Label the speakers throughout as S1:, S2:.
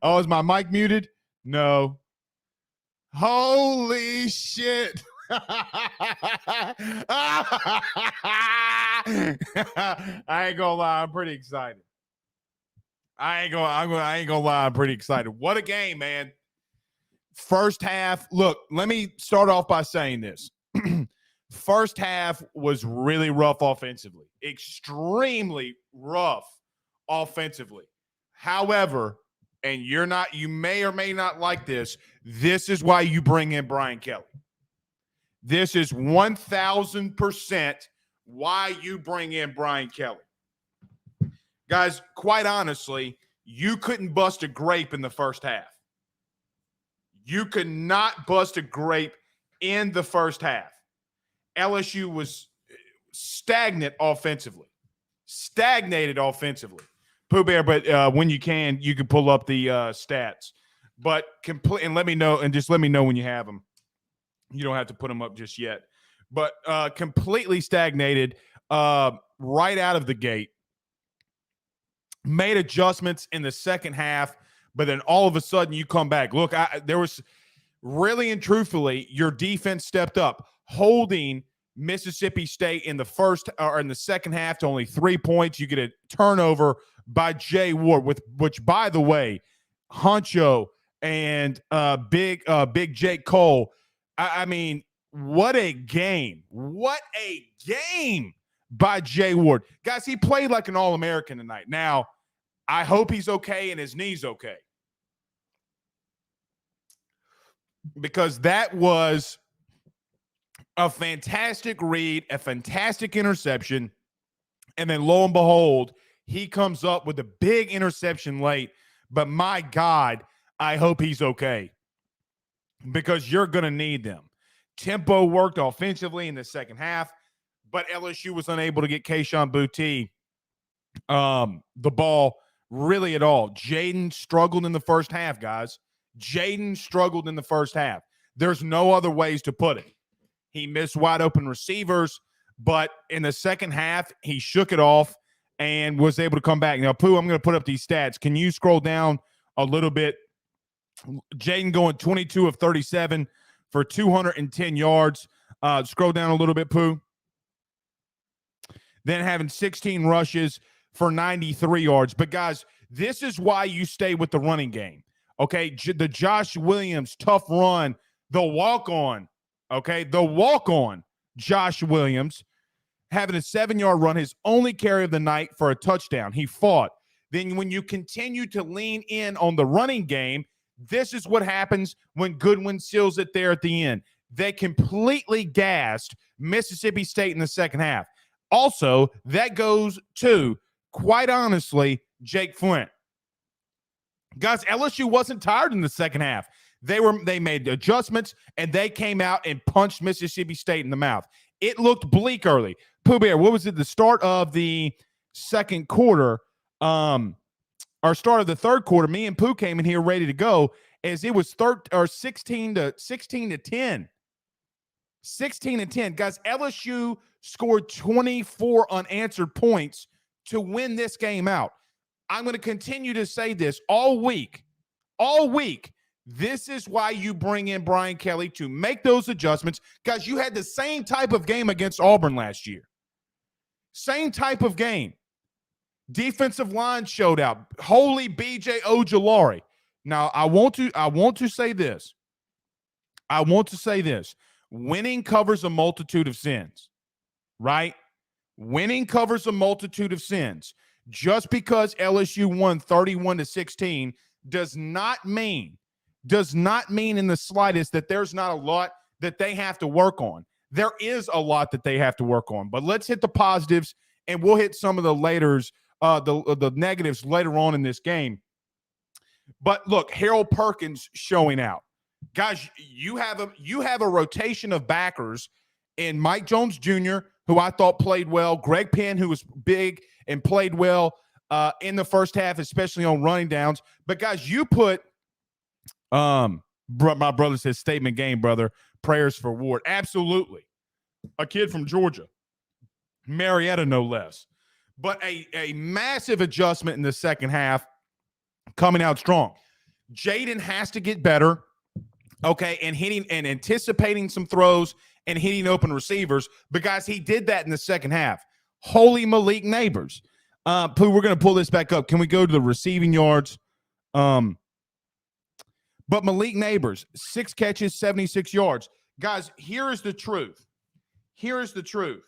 S1: Oh, is my mic muted? No. Holy shit. I ain't gonna lie, I'm pretty excited. I ain't gonna lie, I'm pretty excited. What a game, man. First half, look, let me start off by saying this. First half was really rough offensively, extremely rough offensively. However, and you may or may not like this, this is why you bring in Brian Kelly. This is 1,000% why you bring in Brian Kelly. Guys, quite honestly, you couldn't bust a grape in the first half. You could not bust a grape in the first half. LSU was stagnated offensively. Pooh Bear, but when you can pull up the stats. But and let me know, and just let me know when you have them. You don't have to put them up just yet. But completely stagnated right out of the gate. Made adjustments in the second half, but then all of a sudden you come back. Look, there was really and truthfully, your defense stepped up, holding Mississippi State in the first or in the second half to only 3 points. You get a turnover by Jay Ward, which by the way, Honcho and Big Jake Cole. I mean, what a game! What a game by Jay Ward, guys. He played like an All-American tonight. Now, I hope he's okay and his knee's okay, because that was a fantastic read, a fantastic interception, and then lo and behold, he comes up with a big interception late. But my God, I hope he's okay, because you're going to need them. Tempo worked offensively in the second half, but LSU was unable to get Kayshon Boutte the ball really at all. Jaden struggled in the first half, guys. Jaden struggled in the first half. There's no other ways to put it. He missed wide open receivers, but in the second half, he shook it off and was able to come back. Now, Pooh, I'm going to put up these stats. Can you scroll down a little bit? Jaden going 22 of 37 for 210 yards. Scroll down a little bit, Pooh. Then having 16 rushes for 93 yards. But, guys, this is why you stay with the running game. Okay, the Josh Williams tough run, the walk-on, okay, the walk-on Josh Williams having a 7-yard run, his only carry of the night for a touchdown. He fought. Then when you continue to lean in on the running game, this is what happens when Goodwin seals it there at the end. They completely gassed Mississippi State in the second half. Also, that goes to, quite honestly, Jake Flint. Guys, LSU wasn't tired in the second half. They made adjustments, and they came out and punched Mississippi State in the mouth. It looked bleak early. Pooh Bear, what was it? The start of the second quarter, or start of the third quarter, me and Pooh came in here ready to go as it was 16 to 10. 16 to 10. Guys, LSU scored 24 unanswered points to win this game out. I'm going to continue to say this all week. All week. This is why you bring in Brian Kelly, to make those adjustments. Guys, you had the same type of game against Auburn last year. Same type of game. Defensive line showed out. Holy BJ Ojolari. Now, I want to say this. Winning covers a multitude of sins, right? Winning covers a multitude of sins. Just because LSU won 31-16 does not mean in the slightest that there's not a lot that they have to work on. There is a lot that they have to work on. But let's hit the positives, and we'll hit some of the the negatives later on in this game. But look, Harold Perkins showing out. Guys, you have a rotation of backers in Mike Jones Jr., who I thought played well, Greg Penn, who was big and played well in the first half, especially on running downs. But, guys, you put my brother says statement game, brother. Prayers for Ward. Absolutely. A kid from Georgia. Marietta, no less. but a massive adjustment in the second half, coming out strong. Jaden has to get better, okay, and hitting and anticipating some throws and hitting open receivers, because he did that in the second half. Holy Malik Neighbors. Pooh, we're going to pull this back up. Can we go to the receiving yards? But Malik Neighbors, 6 catches, 76 yards. Guys, here is the truth. Here is the truth.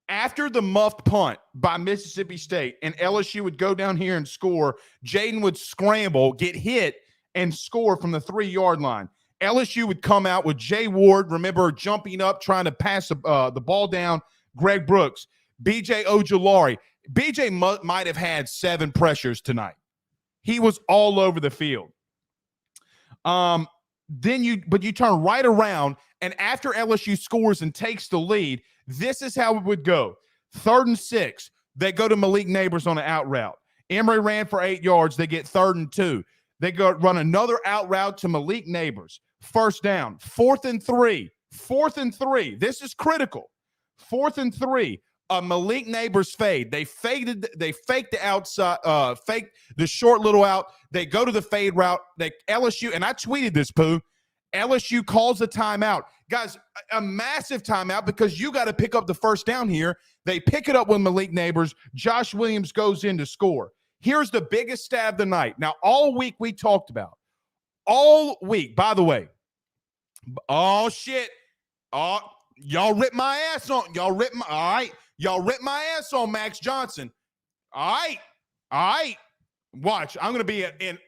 S1: After the muffed punt by Mississippi State and LSU would go down here and score, Jaden would scramble, get hit, and score from the 3-yard line. LSU would come out with Jay Ward, remember, jumping up, trying to pass the ball down. Greg Brooks, B.J. Ojulari. B.J. might have had 7 pressures tonight. He was all over the field. But you turn right around, and after LSU scores and takes the lead, this is how it would go. 3rd and 6, they go to Malik Neighbors on an out route. Emory ran for 8 yards. They get 3rd and 2. They go run another out route to Malik Neighbors. 1st down. 4th and 3. 4th and 3. This is critical. 4th and 3. A Malik Neighbors fade. They faked the outside, faked the short little out. They go to the fade route. LSU, and I tweeted this, Pooh. LSU calls a timeout. Guys, a massive timeout, because you got to pick up the 1st down here. They pick it up with Malik Neighbors. Josh Williams goes in to score. Here's the biggest stat of the night. Now, all week we talked about. All week, by the way. Oh, shit. Oh, y'all ripped my ass on. All right. Y'all ripped my ass on Max Johnson. All right. Watch. I'm going to be an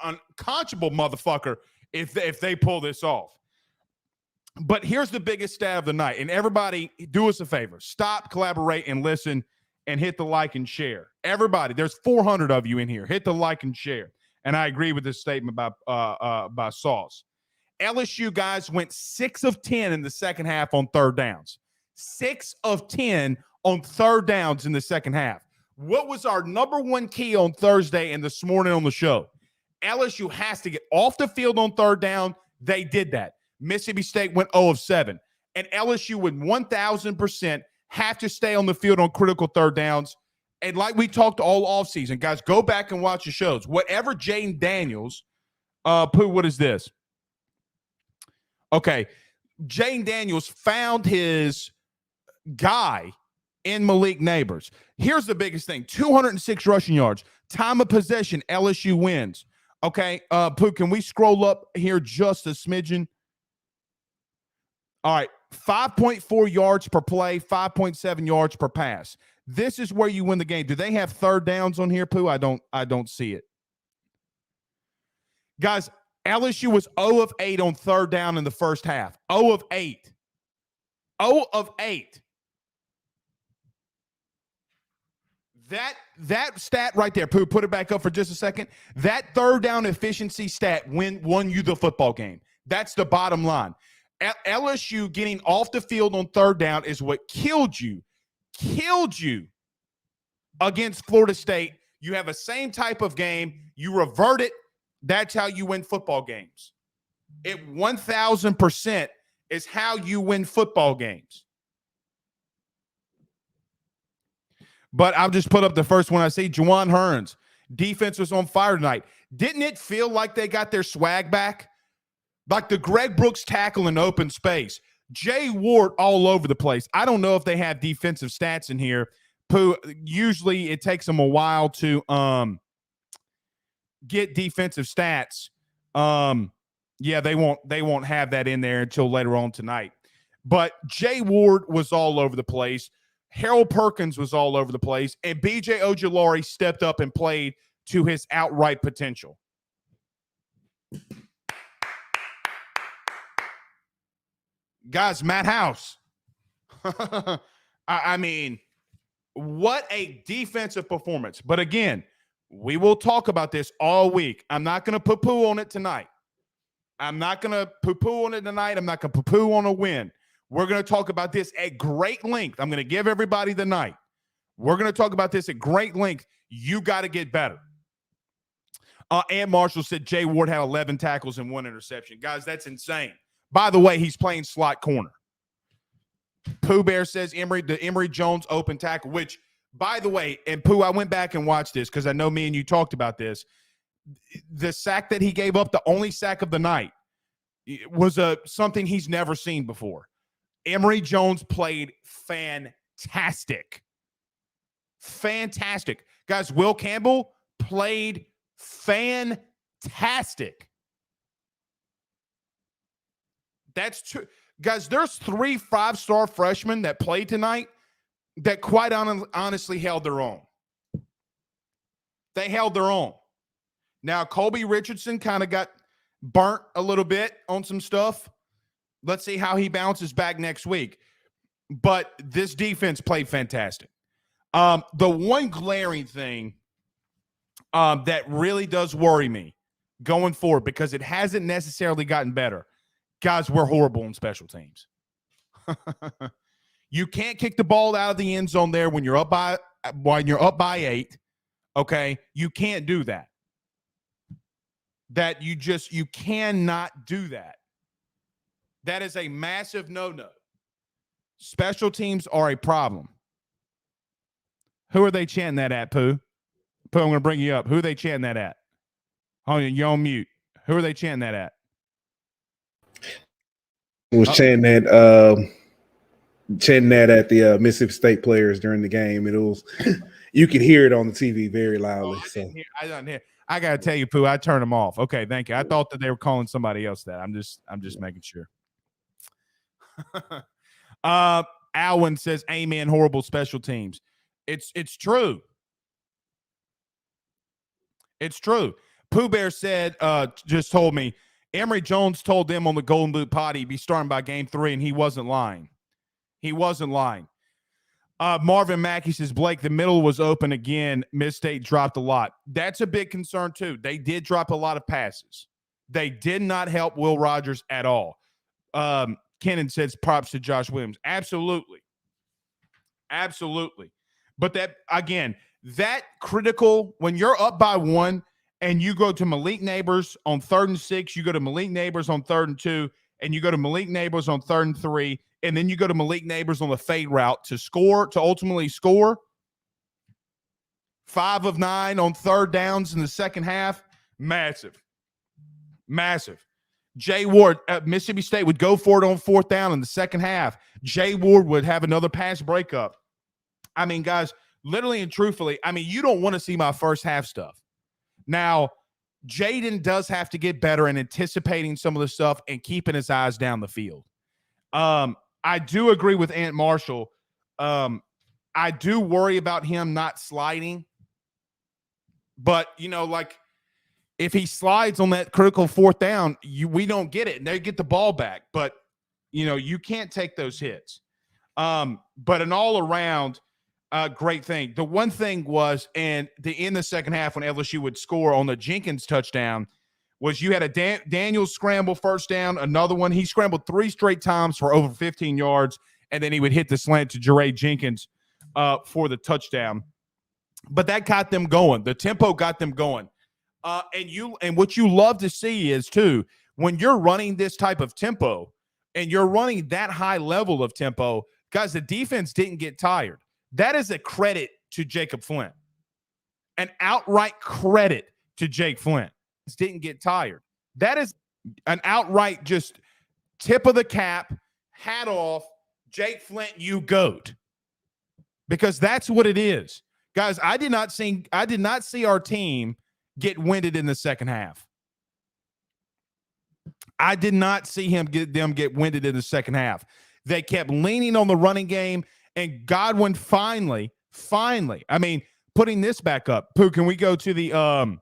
S1: unconscionable motherfucker if they pull this off. But here's the biggest stat of the night. And everybody, do us a favor. Stop, collaborate, and listen, and hit the like and share. Everybody, there's 400 of you in here. Hit the like and share. And I agree with this statement by Sauce. LSU guys went 6 of 10 in the second half on 3rd downs. 6 of 10 on 3rd downs in the second half. What was our number one key on Thursday and this morning on the show? LSU has to get off the field on 3rd down. They did that. Mississippi State went 0 of 7. And LSU would 1,000% have to stay on the field on critical 3rd downs. And like we talked all offseason, guys, go back and watch the shows. Whatever Jaden Daniels, Pooh, what is this? Okay, Jaden Daniels found his guy in Malik Neighbors. Here's the biggest thing. 206 rushing yards. Time of possession, LSU wins. Okay, Pooh, can we scroll up here just a smidgen? All right, 5.4 yards per play, 5.7 yards per pass. This is where you win the game. Do they have 3rd downs on here, Pooh? I don't see it. Guys, LSU was 0 of 8 on 3rd down in the first half. 0 of 8. 0 of 8. That stat right there, Pooh, put it back up for just a second. That 3rd down efficiency stat won you the football game. That's the bottom line. LSU getting off the field on 3rd down is what killed you against Florida State. You have the same type of game. You revert it. That's how you win football games. It 1,000% is how you win football games. But I'll just put up the first one I see. Juwan Hearns. Defense was on fire tonight. Didn't it feel like they got their swag back? Like the Greg Brooks tackle in open space. Jay Ward all over the place. I don't know if they have defensive stats in here. Pooh, usually it takes them a while to get defensive stats. Yeah, they won't have that in there until later on tonight. But Jay Ward was all over the place. Harold Perkins was all over the place. And B.J. Ojulari stepped up and played to his outright potential. Guys, Matt House. I mean, what a defensive performance. But again, we will talk about this all week. I'm not going to poo-poo on it tonight. I'm not going to poo-poo on it tonight. I'm not going to poo-poo on a win. We're going to talk about this at great length. I'm going to give everybody the night. We're going to talk about this at great length. You got to get better. Ann Marshall said Jay Ward had 11 tackles and 1 interception. Guys, that's insane. By the way, he's playing slot corner. Pooh Bear says the Emory Jones open tackle, which, By the way, and Pooh, I went back and watched this because I know me and you talked about this. The sack that he gave up, the only sack of the night, was something he's never seen before. Emory Jones played fantastic. Fantastic. Guys, Will Campbell played fantastic. That's true. Guys, there's 3 5-star freshmen that played tonight that quite honestly held their own. They held their own. Now, Colby Richardson kind of got burnt a little bit on some stuff. Let's see how he bounces back next week. But this defense played fantastic. The one glaring thing that really does worry me going forward, because it hasn't necessarily gotten better, guys, we're horrible in special teams. You can't kick the ball out of the end zone there when you're up by 8. Okay, you can't do that. You cannot do that. That is a massive no-no. Special teams are a problem. Who are they chanting that at, Pooh? Pooh, I'm going to bring you up. Who are they chanting that at? Oh, you're on mute. Who are they chanting that at?
S2: Was chanting that at the Mississippi State players during the game. It was you could hear it on the TV very loudly.
S1: I didn't hear. I gotta tell you, Pooh, I turned them off. Okay, thank you. I thought that they were calling somebody else that. I'm just making sure. Alwyn says, "Amen." Horrible special teams. It's true. It's true. Pooh Bear said, just told me, Emory Jones told them on the Golden Boot pod he'd be starting by game 3, and he wasn't lying. He wasn't lying. Marvin Mackey says, Blake, the middle was open again. Miss-State dropped a lot. That's a big concern, too. They did drop a lot of passes. They did not help Will Rogers at all. Kennan says, props to Josh Williams. Absolutely. Absolutely. But that, again, that critical, when you're up by 1 and you go to Malik Neighbors on 3rd and 6, you go to Malik Neighbors on 3rd and 2, and you go to Malik Neighbors on 3rd and 3, and then you go to Malik Neighbors on the fade route to ultimately score. 5 of 9 on 3rd downs in the second half. Massive. Massive. Jay Ward at Mississippi State would go for it on 4th down in the second half. Jay Ward would have another pass breakup. I mean, guys, literally and truthfully, I mean, you don't want to see my first half stuff. Now, Jaden does have to get better in anticipating some of the stuff and keeping his eyes down the field. I do agree with Ant Marshall. I do worry about him not sliding. But, like if he slides on that critical 4th down, we don't get it. And they get the ball back. But, you can't take those hits. But an all-around great thing. The one thing was, in the second half when LSU would score on the Jenkins touchdown, was you had a Daniel scramble first down, another one. He scrambled 3 straight times for over 15 yards, and then he would hit the slant to Jeray Jenkins for the touchdown. But that got them going. The tempo got them going. And what you love to see is, too, when you're running this type of tempo and you're running that high level of tempo, guys, the defense didn't get tired. That is a credit to Jacob Flint. An outright credit to Jake Flint. Didn't get tired. That is an outright just tip of the cap, hat off, Jake Flint, you goat. Because that's what it is. Guys, I did not see our team get winded in the second half. I did not see them get winded in the second half. They kept leaning on the running game, and Godwin finally, I mean, putting this back up. Pooh, can we go to the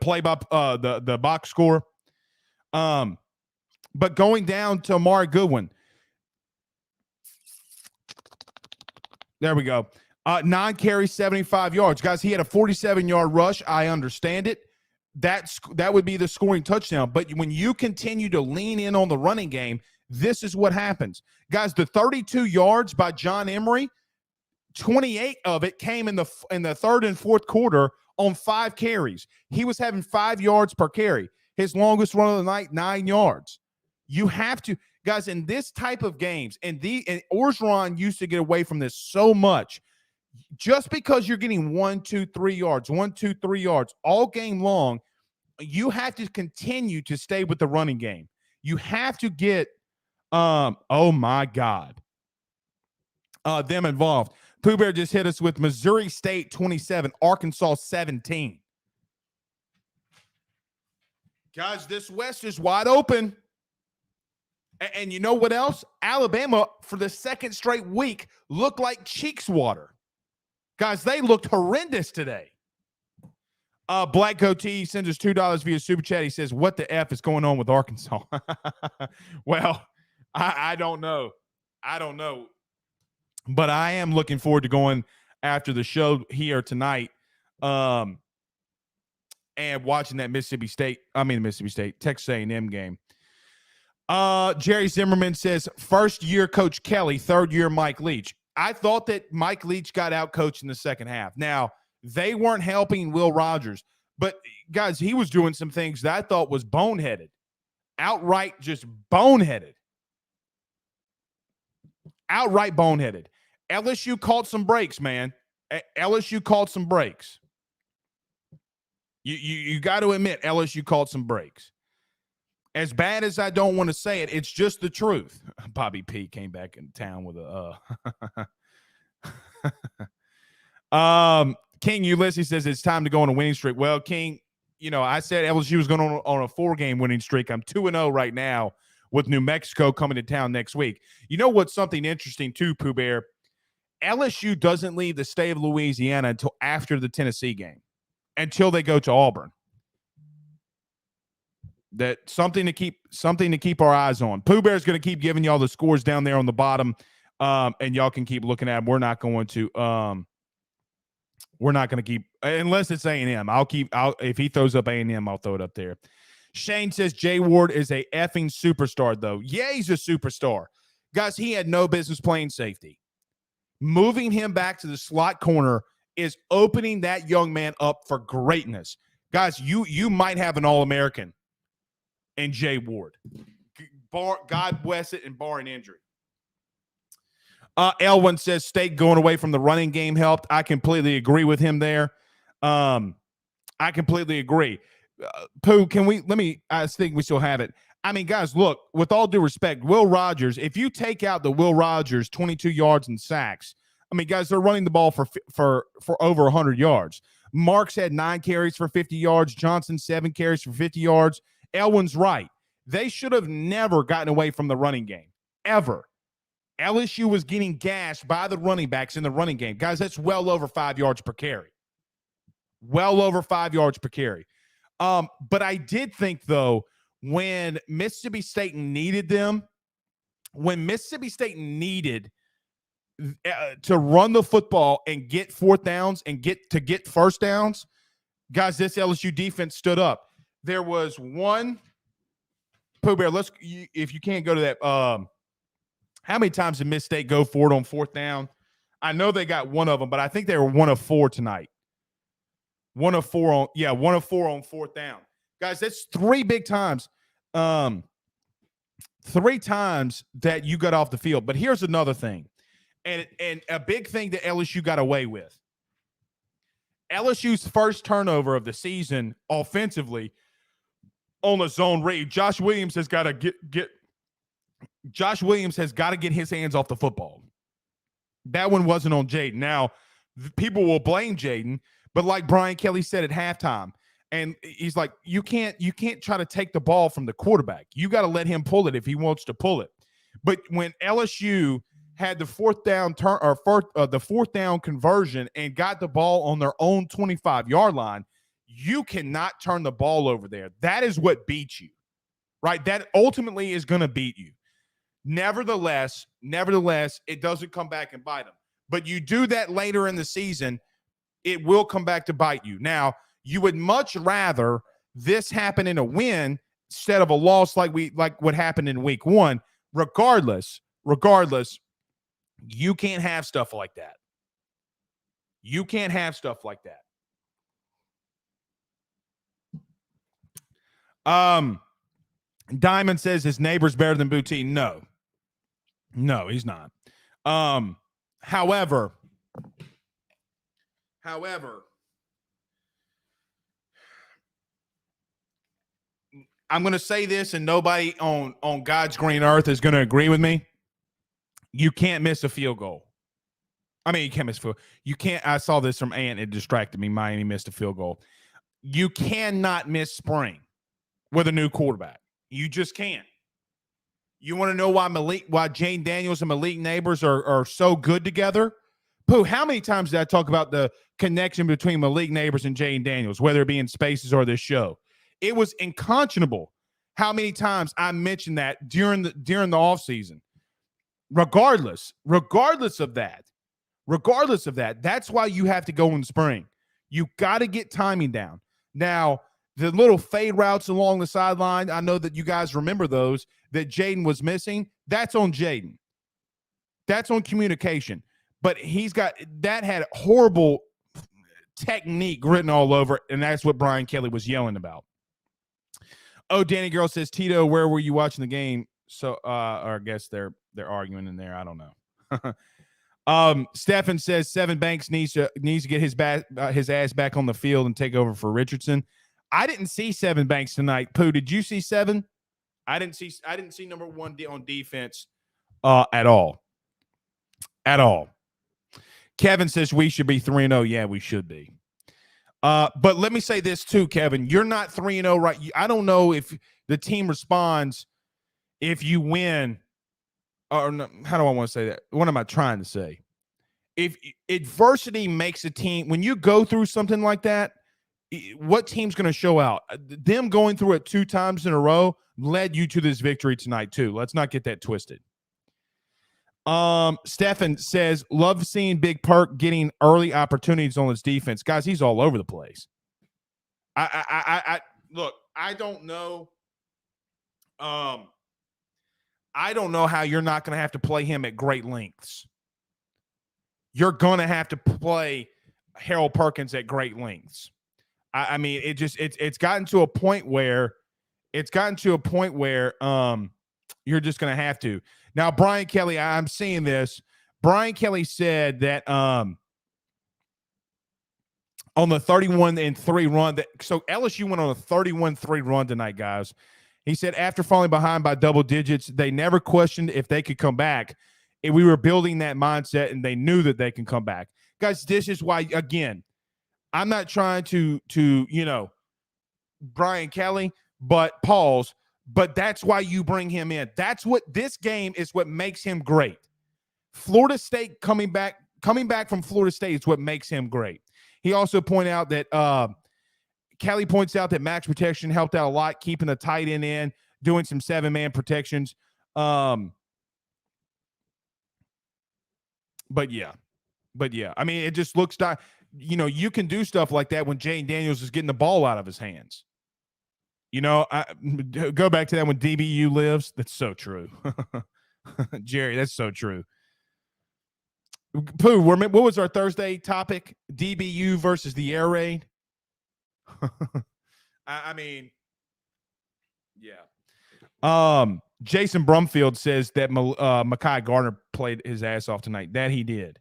S1: play by the box score? But going down to Amari Goodwin. There we go. 9 carries, 75 yards. Guys, he had a 47-yard rush. I understand it. That would be the scoring touchdown. But when you continue to lean in on the running game, this is what happens. Guys, the 32 yards by John Emery, 28 of it came in the 3rd and 4th quarter on 5 carries. He was having 5 yards per carry. His longest run of the night, 9 yards. You have to, guys, in this type of games, and Orgeron used to get away from this so much. Just because you're getting 1, 2, 3 yards, 1, 2, 3 yards all game long, you have to continue to stay with the running game. You have to get, oh my God, them involved. Pooh Bear just hit us with Missouri State 27, Arkansas 17. Guys, this West is wide open. And you know what else? Alabama, for the second straight week, looked like cheeks water. Guys, they looked horrendous today. Black Goatee sends us $2 via Super Chat. He says, what the F is going on with Arkansas? Well, I don't know. I don't know. But I am looking forward to going after the show here tonight and watching that Mississippi State, Texas A&M game. Jerry Zimmerman says, first year Coach Kelly, third year Mike Leach. I thought that Mike Leach got out coached in the second half. Now, they weren't helping Will Rogers, but guys, he was doing some things that I thought was boneheaded. Outright just boneheaded. Outright boneheaded. LSU caught some breaks, man. LSU caught some breaks. You got to admit, LSU caught some breaks. As bad as I don't want to say it, it's just the truth. Bobby P came back in town with a King Ulysses says it's time to go on a winning streak. Well, King, I said LSU was going on a 4-game winning streak. I'm 2-0 right now with New Mexico coming to town next week. You know what's something interesting too, Pooh Bear? LSU doesn't leave the state of Louisiana until after the Tennessee game, until they go to Auburn. That something to keep our eyes on. Pooh Bear's going to keep giving y'all the scores down there on the bottom, and y'all can keep looking at them. We're not going to keep, unless it's A&M. If he throws up A&M, I'll throw it up there. Shane says Jay Ward is a effing superstar, though. Yeah, he's a superstar. Guys, he had no business playing safety. Moving him back to the slot corner is opening that young man up for greatness. Guys, you might have an All-American in Jay Ward. God bless it, and barring injury. Elwin says State going away from the running game helped. I completely agree with him there. I completely agree. Pooh, I think we still have it. I mean, guys, look, with all due respect, Will Rogers, if you take out the Will Rogers 22 yards and sacks, I mean, guys, they're running the ball for over 100 yards. Marks had 9 carries for 50 yards. Johnson, 7 carries for 50 yards. Elwin's right. They should have never gotten away from the running game, ever. LSU was getting gashed by the running backs in the running game. Guys, that's well over 5 yards per carry. Well over 5 yards per carry. But I did think, though, when Mississippi State needed them, when Mississippi State needed to run the football and get fourth downs and get first downs, guys, this LSU defense stood up. There was one, Pooh Bear, if you can't go to that, how many times did Miss State go for it on fourth down? I know they got one of them, but I think they were 1 of 4 tonight. 1 of 4 on fourth down. Guys, that's 3 big times. 3 times that you got off the field. But here's another thing. And a big thing that LSU got away with. LSU's first turnover of the season offensively on a zone read. Josh Williams has got to get his hands off the football. That one wasn't on Jaden. Now, people will blame Jaden, but like Brian Kelly said at halftime, and he's like, you can't try to take the ball from the quarterback. You got to let him pull it if he wants to pull it. But when LSU had the fourth down conversion and got the ball on their own 25-yard line, you cannot turn the ball over there. That is what beats you, right? That ultimately is going to beat you. Nevertheless, it doesn't come back and bite them. But you do that later in the season, it will come back to bite you. Now, you would much rather this happen in a win instead of a loss like what happened in week 1. Regardless, you can't have stuff like that. You can't have stuff like that. Diamond says his neighbor's better than Boutte. No, he's not. However, However, I'm going to say this, and nobody on God's green earth is going to agree with me. You can't miss a field goal. I mean, you can't miss a field. You can't. I saw this from Ant. It distracted me. Miami missed a field goal. You cannot miss spring with a new quarterback. You just can't. You want to know why Jane Daniels and Malik Neighbors are so good together? Pooh, how many times did I talk about the connection between Malik Neighbors and Jane Daniels, whether it be in Spaces or this show? It was unconscionable how many times I mentioned that during the offseason. Regardless of that, that's why you have to go in spring. You got to get timing down. Now, the little fade routes along the sideline, I know that you guys remember those that Jaden was missing. That's on Jaden. That's on communication. But that had horrible technique written all over it, and that's what Brian Kelly was yelling about. Oh, Danny Girl says, Tito, where were you watching the game? So, or I guess they're arguing in there. I don't know. Stefan says Seven Banks needs to get his ass back on the field and take over for Richardson. I didn't see Seven Banks tonight. Pooh, did you see Seven? I didn't see number one on defense at all. At all. Kevin says we should be 3-0. Yeah, we should be. But let me say this too, Kevin. You're not 3-0, right? I don't know if the team responds if you win. Or no, how do I want to say that? What am I trying to say? If adversity makes a team, when you go through something like that, what team's going to show out? Them going through it 2 times in a row led you to this victory tonight too. Let's not get that twisted. Stefan says, love seeing Big Perk getting early opportunities on his defense. Guys, he's all over the place. I look, I don't know. I don't know how you're not going to have to play him at great lengths. You're going to have to play Harold Perkins at great lengths. I mean, it's gotten to a point where you're just going to have to. Now, Brian Kelly, I'm seeing this. Brian Kelly said that on the 31-3 run, so LSU went on a 31-3 run tonight, guys. He said after falling behind by double digits, they never questioned if they could come back. And we were building that mindset, and they knew that they can come back. Guys, this is why, again, I'm not trying to Brian Kelly, but that's why you bring him in. That's what this game is, what makes him great. Florida State coming back from Florida State is what makes him great. He also pointed out that Kelly points out that max protection helped out a lot, keeping the tight end in, doing some 7-man protections. But yeah. I mean, it just looks like, you can do stuff like that when Jane Daniels is getting the ball out of his hands. I go back to that when DBU lives. That's so true. Jerry, that's so true. Pooh, what was our Thursday topic? DBU versus the air raid. I mean, yeah. Jason Brumfield says that Mekhi Garner played his ass off tonight. That he did.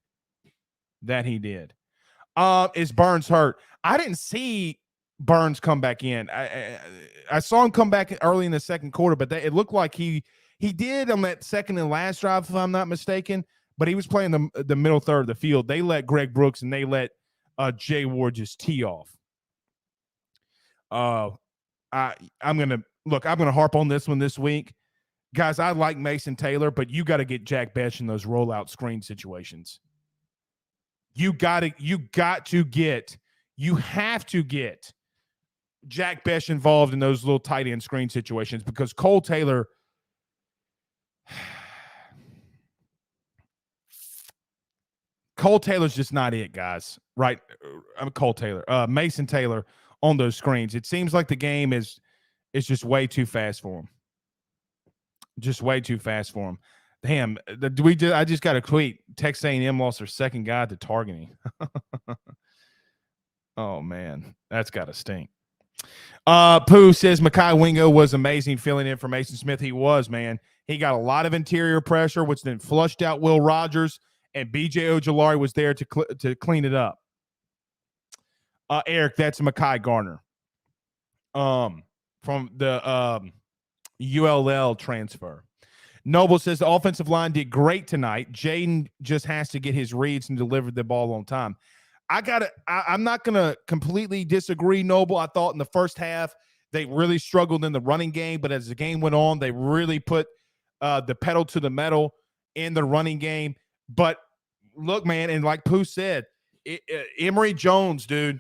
S1: Is Burns hurt? I didn't see Burns come back in. I saw him come back early in the second quarter, but it looked like he did on that second and last drive, if I'm not mistaken. But he was playing the middle third of the field. They let Greg Brooks and they let Jay Ward just tee off. I'm gonna harp on this one this week, guys. I like Mason Taylor, but you got to get Jack Bech in those rollout screen situations. You have to get Jack Bech involved in those little tight end screen situations, because Cole Taylor's just not it, guys. Right? Mason Taylor on those screens. It seems like the game is just way too fast for him. Damn, I just got a tweet. Texas A&M lost their second guy to targeting. Oh, man. That's got to stink. Pooh says Mekhi Wingo was amazing filling in for Mason Smith. He was, man. He got a lot of interior pressure, which then flushed out Will Rogers, and B.J. Ojolari was there to clean it up. Eric, that's Mekhi Garner. From the ULL transfer. Noble says the offensive line did great tonight. Jaden just has to get his reads and deliver the ball on time. I'm not gonna completely disagree, Noble. I thought in the first half they really struggled in the running game, but as the game went on, they really put the pedal to the metal in the running game. But look, man, and like Pooh said, Emory Jones, dude,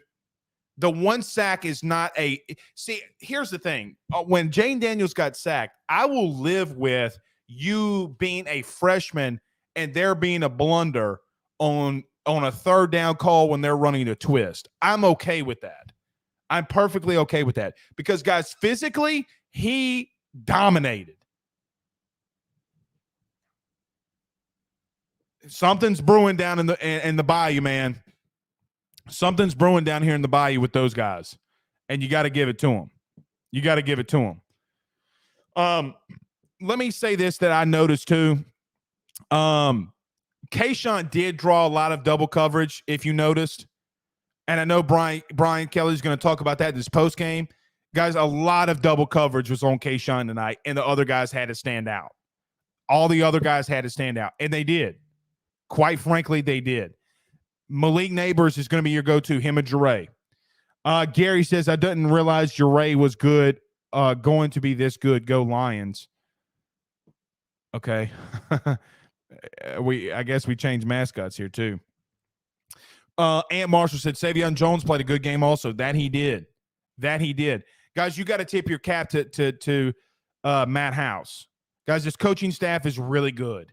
S1: the one sack is not a – see, here's the thing. When Jane Daniels got sacked, I will live with you being a freshman and there being a blunder on a third down call when they're running a twist. I'm okay with that. I'm perfectly okay with that because, guys, physically, he dominated. Something's brewing down in the bayou, man. Something's brewing down here in the bayou with those guys, and you got to give it to them. You got to give it to them. Let me say this that I noticed too. Kayshawn did draw a lot of double coverage, if you noticed, and I know Brian Kelly's going to talk about that in his post game. Guys, a lot of double coverage was on Kayshawn tonight, and the other guys had to stand out. All the other guys had to stand out, and they did. Quite frankly, they did. Malik Neighbors is going to be your go-to, him and Jure. Gary says, I didn't realize Jure was good, going to be this good. Go Lions. Okay. I guess we changed mascots here too. Ant Marshall said, Savion Jones played a good game also. That he did. Guys, you got to tip your cap to Matt House. Guys, this coaching staff is really good.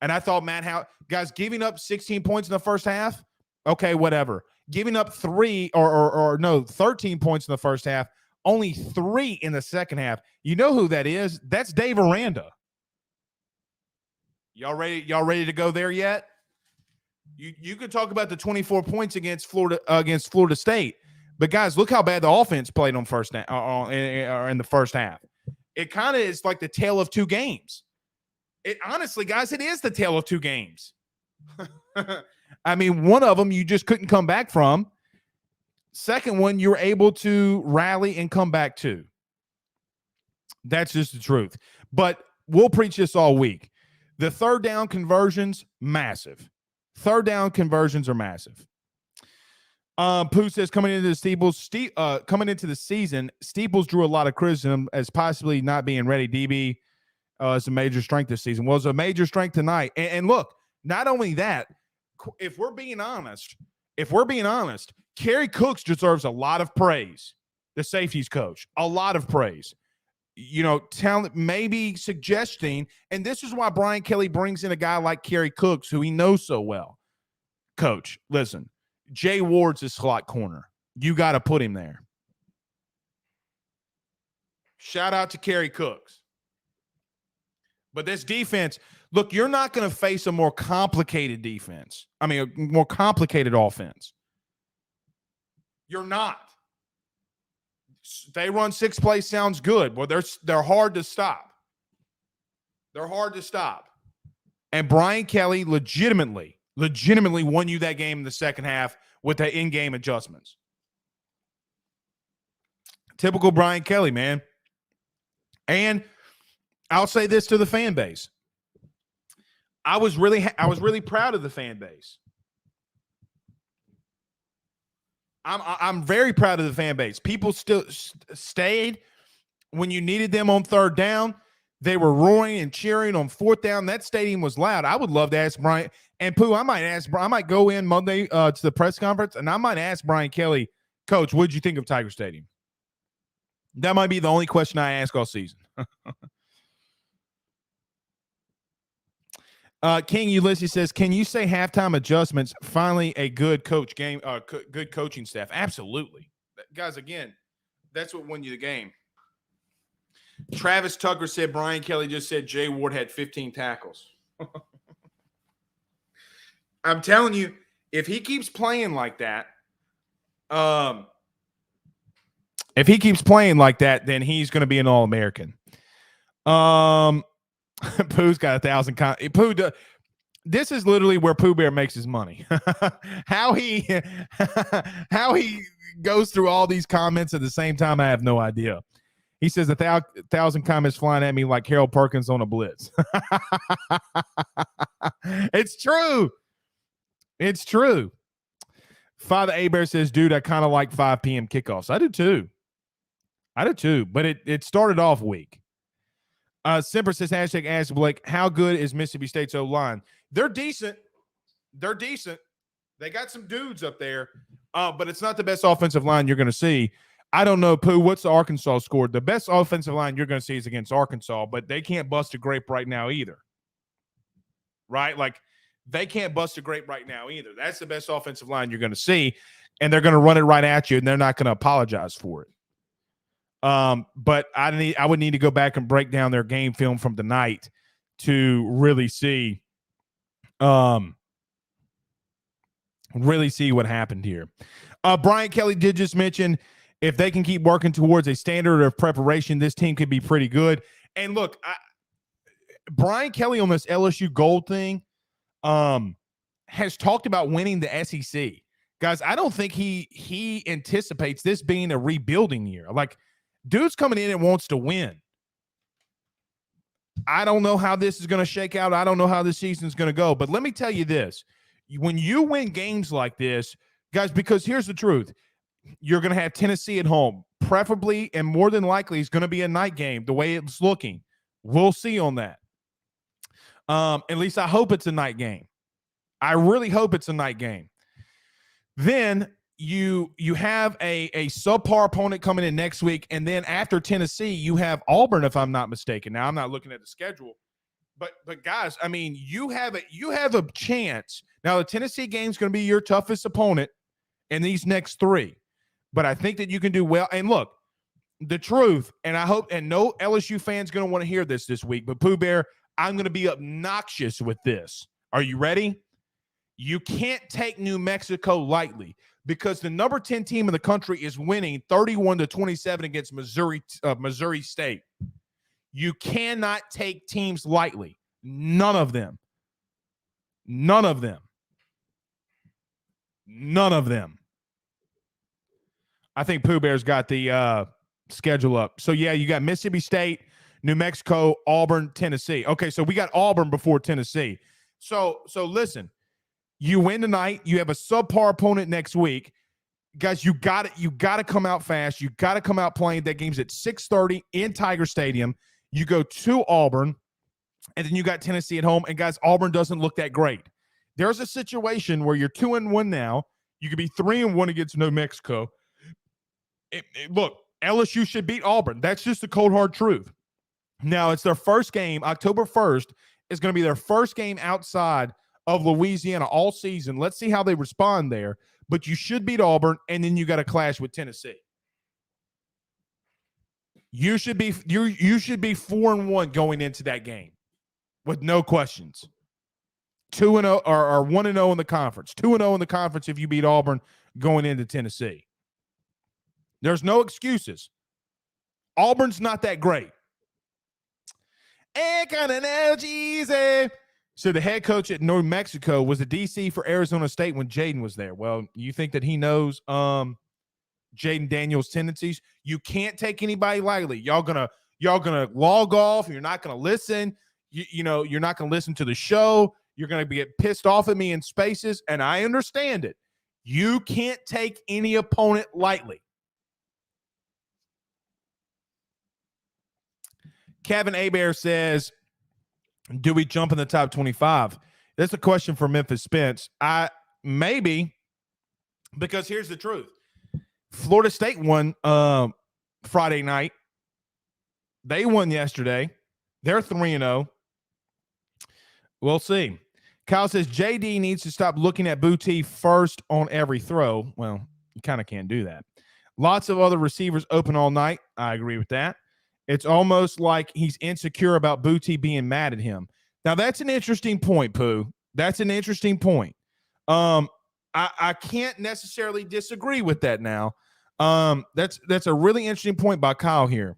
S1: And I thought Matt House, guys, giving up 16 points in the first half, okay, whatever. Giving up 13 points in the first half, only 3 in the second half. You know who that is? That's Dave Aranda. Y'all ready to go there yet? You can talk about the 24 points against Florida State, but guys, look how bad the offense played on in the first half. It kind of is like the tale of two games. It honestly, guys, it is the tale of two games. I mean, one of them you just couldn't come back from. Second one, you were able to rally and come back to. That's just the truth. But we'll preach this all week. The third down conversions, massive. Third down conversions are massive. Pooh says coming into the season, Steeples drew a lot of criticism as possibly not being ready. DB is a major strength this season. Well, it's a major strength tonight. And look, not only that, if we're being honest, Kerry Cooks deserves a lot of praise. The safeties coach, a lot of praise. Talent, maybe suggesting, and this is why Brian Kelly brings in a guy like Kerry Cooks, who he knows so well. Coach, listen, Jay Ward's a slot corner. You got to put him there. Shout out to Kerry Cooks. But this defense, look, you're not going to face a more complicated defense. I mean, a more complicated offense. You're not. They run 6 plays, sounds good. Well, they're hard to stop. They're hard to stop. And Brian Kelly legitimately won you that game in the second half with the in-game adjustments. Typical Brian Kelly, man. And I'll say this to the fan base. I was really proud of the fan base. I'm very proud of the fan base. People still stayed when you needed them on third down. They were roaring and cheering on fourth down. That stadium was loud. I would love to ask Brian and Pooh. I might go in Monday to the press conference and I might ask Brian Kelly, Coach, what did you think of Tiger Stadium? That might be the only question I ask all season. King Ulysses says, can you say halftime adjustments? Finally, a good coach game, good coaching staff. Absolutely. Guys, again, that's what won you the game. Travis Tucker said Brian Kelly just said Jay Ward had 15 tackles. I'm telling you, if he keeps playing like that, then he's going to be an All-American. Pooh's got 1,000. This is literally where Pooh Bear makes his money. how he how he goes through all these comments at the same time, I have no idea. He says 1,000 comments flying at me like Harold Perkins on a blitz. It's true. It's true. Father Abear says, dude, I kind of like 5 p.m. kickoffs. I do too. But it started off weak. Simper says, hashtag ask Blake, how good is Mississippi State's O-line? They're decent. They got some dudes up there, but it's not the best offensive line you're going to see. I don't know, Pooh, what's the Arkansas score? The best offensive line you're going to see is against Arkansas, but they can't bust a grape right now either. Right? Like, they can't bust a grape right now either. That's the best offensive line you're going to see, and they're going to run it right at you, and they're not going to apologize for it. But I would need to go back and break down their game film from tonight to really see what happened here. Brian Kelly did just mention if they can keep working towards a standard of preparation, this team could be pretty good. And look, Brian Kelly on this LSU Gold thing has talked about winning the SEC. Guys, I don't think he anticipates this being a rebuilding year. Like, dude's coming in and wants to win. I don't know how this is going to shake out. I don't know how this season's going to go. But let me tell you this. When you win games like this, guys, because here's the truth. You're going to have Tennessee at home. Preferably and more than likely it's going to be a night game the way it's looking. We'll see on that. At least I hope it's a night game. I really hope it's a night game. Then you have a subpar opponent coming in next week, and then after Tennessee, you have Auburn, if I'm not mistaken. Now, I'm not looking at the schedule, but guys, I mean, you have a chance. Now, the Tennessee game is going to be your toughest opponent in these next 3, but I think that you can do well. And look, the truth, and I hope, and no LSU fans going to want to hear this week, but Pooh Bear, I'm going to be obnoxious with this. Are you ready? You can't take New Mexico lightly because the number 10 team in the country is winning 31-27 against Missouri State. You cannot take teams lightly. None of them. I think Pooh Bear's got the schedule up. So, yeah, you got Mississippi State, New Mexico, Auburn, Tennessee. Okay, so we got Auburn before Tennessee. So listen, you win tonight. You have a subpar opponent next week. Guys, you got to come out fast. You got to come out playing. That game's at 6:30 in Tiger Stadium. You go to Auburn, and then you got Tennessee at home. And, guys, Auburn doesn't look that great. There's a situation where you're 2-1 now. You could be 3-1 against New Mexico. Look, LSU should beat Auburn. That's just the cold, hard truth. Now, it's their first game. October 1st is going to be their first game outside of Louisiana all season. Let's see how they respond there. But you should beat Auburn, and then you got to clash with Tennessee. You should be 4-1 going into that game with no questions. 2-0 or 1-0 in the conference. 2-0 in the conference if you beat Auburn going into Tennessee. There's no excuses. Auburn's not that great. And kind of easy. So the head coach at New Mexico was the DC for Arizona State when Jaden was there. Well, you think that he knows Jaden Daniels' tendencies? You can't take anybody lightly. Y'all gonna log off. You're not gonna listen. You're not gonna listen to the show. You're gonna get pissed off at me in spaces, and I understand it. You can't take any opponent lightly. Kevin Abear says, do we jump in the top 25? That's a question for Memphis Spence. Maybe, because here's the truth. Florida State won Friday night. They won yesterday. They're 3-0. We'll see. Kyle says, JD needs to stop looking at Booty first on every throw. Well, you kind of can't do that. Lots of other receivers open all night. I agree with that. It's almost like he's insecure about Booty being mad at him. Now, that's an interesting point, Pooh. That's an interesting point. I can't necessarily disagree with that now. That's a really interesting point by Kyle here.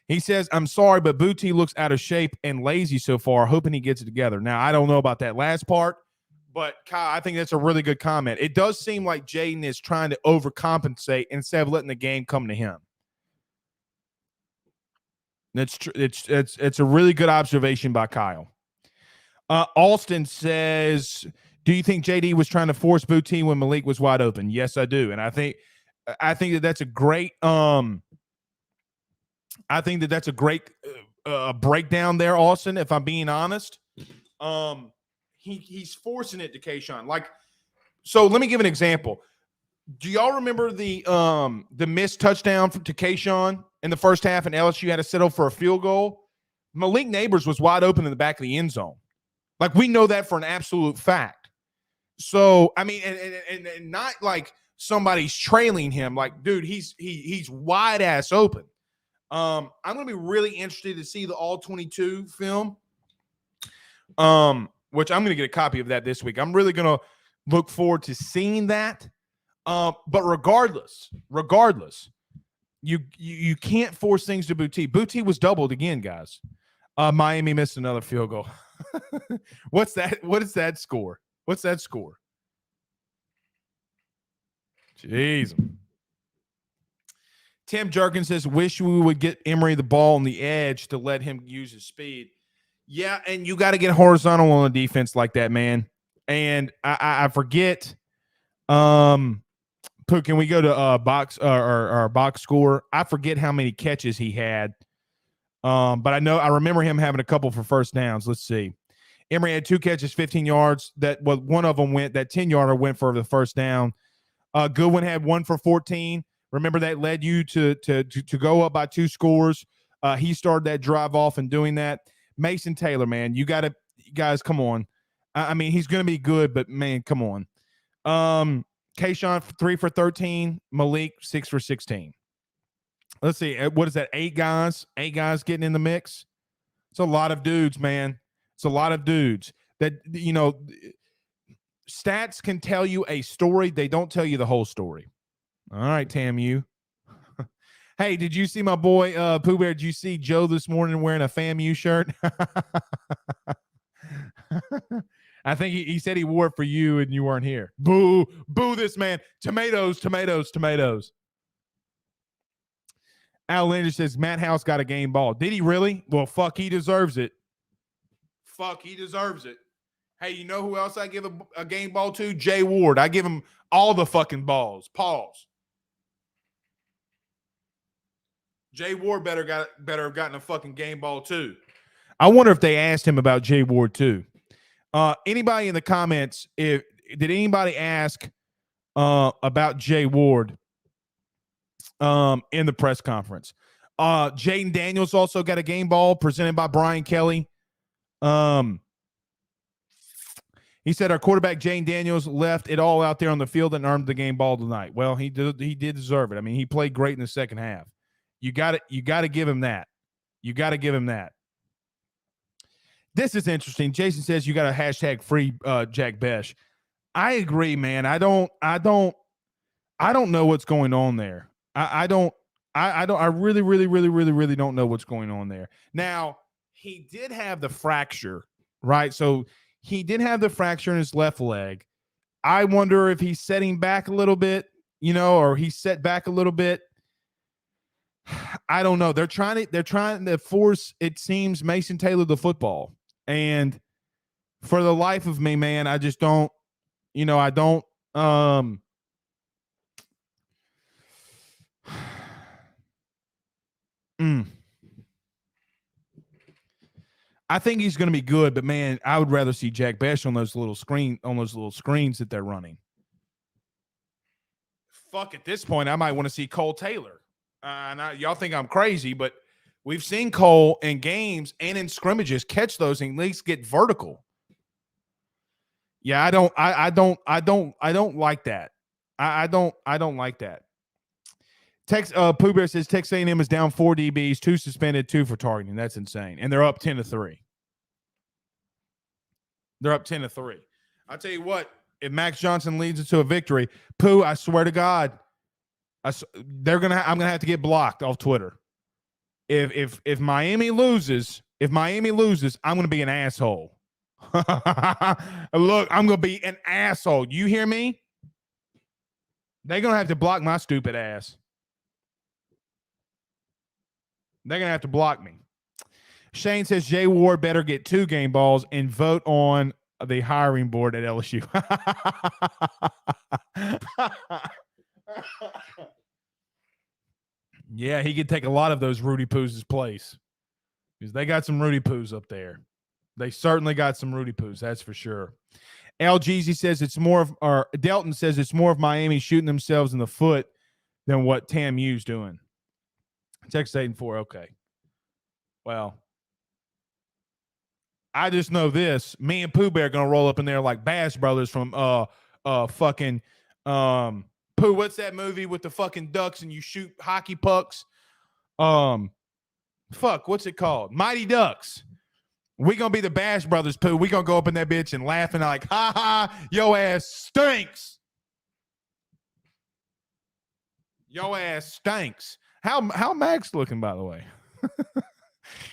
S1: He says, I'm sorry, but Booty looks out of shape and lazy so far, hoping he gets it together. Now, I don't know about that last part, but Kyle, I think that's a really good comment. It does seem like Jaden is trying to overcompensate instead of letting the game come to him. That's true. It's a really good observation by Kyle. Alston says, do you think JD was trying to force Booty when Malik was wide open? Yes, I do. And I think that's a great breakdown there, Austin, if I'm being honest. He's forcing it to Kayshawn. Like, so let me give an example. Do y'all remember the missed touchdown to Kayshawn in the first half, and LSU had to settle for a field goal? Malik Neighbors was wide open in the back of the end zone. Like, we know that for an absolute fact. So, I mean, and not like somebody's trailing him. Like, dude, he's wide ass open. I'm going to be really interested to see the All-22 film, which I'm going to get a copy of that this week. I'm really going to look forward to seeing that. But regardless, you can't force things to Booty. Booty was doubled again, guys. Miami missed another field goal. What's that? What is that score? What's that score? Jeez. Tim Jerkin says, wish we would get Emory the ball on the edge to let him use his speed. Yeah, and you got to get horizontal on a defense like that, man. And I forget. Pooh, can we go to box or box score? I forget how many catches he had. But I remember him having a couple for first downs. Let's see. Emory had 2 catches, 15 yards. One of them went, that 10-yarder went for the first down. Goodwin had 1 for 14. Remember that led you to go up by 2 scores. He started that drive off and doing that. Mason Taylor, man, you guys, come on. I mean, he's going to be good, but man, come on. Kayshawn 3 for 13. Malik 6 for 16. Let's see. What is that? 8 guys? 8 guys getting in the mix? It's a lot of dudes, man. It's a lot of dudes that, stats can tell you a story. They don't tell you the whole story. All right, TAMU. Hey, did you see my boy Pooh Bear? Did you see Joe this morning wearing a FAMU shirt? I think he said he wore it for you and you weren't here. Boo, boo this man. Tomatoes, tomatoes, tomatoes. Al Linder says Matt House got a game ball. Did he really? Well, fuck, he deserves it. Fuck, he deserves it. Hey, you know who else I give a game ball to? Jay Ward. I give him all the fucking balls. Pause. Jay Ward better have gotten a fucking game ball too. I wonder if they asked him about Jay Ward too. Anybody in the comments, did anybody ask about Jay Ward in the press conference? Jaden Daniels also got a game ball presented by Brian Kelly. He said our quarterback Jaden Daniels left it all out there on the field and earned the game ball tonight. Well, he did deserve it. I mean, he played great in the second half. You got to give him that. You got to give him that. This is interesting. Jason says you got a hashtag free Jack Besh. I agree, man. I don't know what's going on there. I really don't know what's going on there. Now, he did have the fracture, right? So he did have the fracture in his left leg. I wonder if he's setting back a little bit, or he's set back a little bit. I don't know. They're trying to force, it seems, Mason Taylor the football. And for the life of me, man, I just don't, I don't, I think he's going to be good, but man, I would rather see Jack Besh on those little screens that they're running. Fuck, at this point, I might want to see Cole Taylor. Y'all think I'm crazy, but we've seen Cole in games and in scrimmages catch those and at least get vertical. Yeah, I don't like that. I don't like that. Pooh Bear says Texas A&M is down 4 DBs, 2 suspended, 2 for targeting. That's insane. And they're up 10-3. They're up 10-3. I'll tell you what, if Max Johnson leads it to a victory, Pooh, I swear to God, I'm gonna have to get blocked off Twitter. if Miami loses, I'm going to be an asshole. Look, I'm going to be an asshole. You hear me? They're going to have to block my stupid ass. They're going to have to block me. Shane says Jay Ward better get 2 game balls and vote on the hiring board at LSU. Yeah, he could take a lot of those Rudy Poos' place. Because they got some Rudy Poos up there. They certainly got some Rudy Poos, that's for sure. LGZ says it's more of, or Delton says it's more of Miami shooting themselves in the foot than what TAMU's doing. Texas 8-4, okay. Well, I just know this. Me and Pooh Bear gonna roll up in there like Bass Brothers from fucking Pooh, what's that movie with the fucking ducks and you shoot hockey pucks? What's it called? Mighty Ducks. We gonna be the Bash Brothers, Pooh. We gonna go up in that bitch and laughing like, ha ha, yo ass stinks. Yo ass stinks. How Max looking, by the way?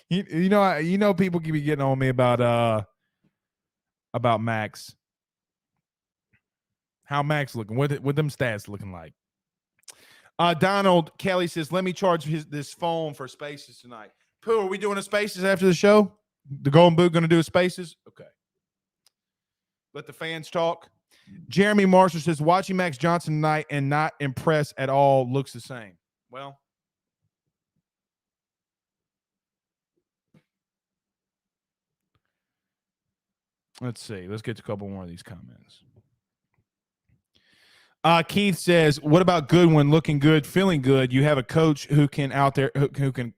S1: you know people keep getting on me about Max. How Max looking? What them stats looking like? Donald Kelly says, let me charge this phone for Spaces tonight. Pooh, are we doing a Spaces after the show? The Golden Boot going to do a Spaces? Okay. Let the fans talk. Jeremy Marshall says, watching Max Johnson tonight and not impressed at all looks the same. Well, let's see. Let's get to a couple more of these comments. Keith says, what about Goodwin looking good, feeling good? You have a coach who can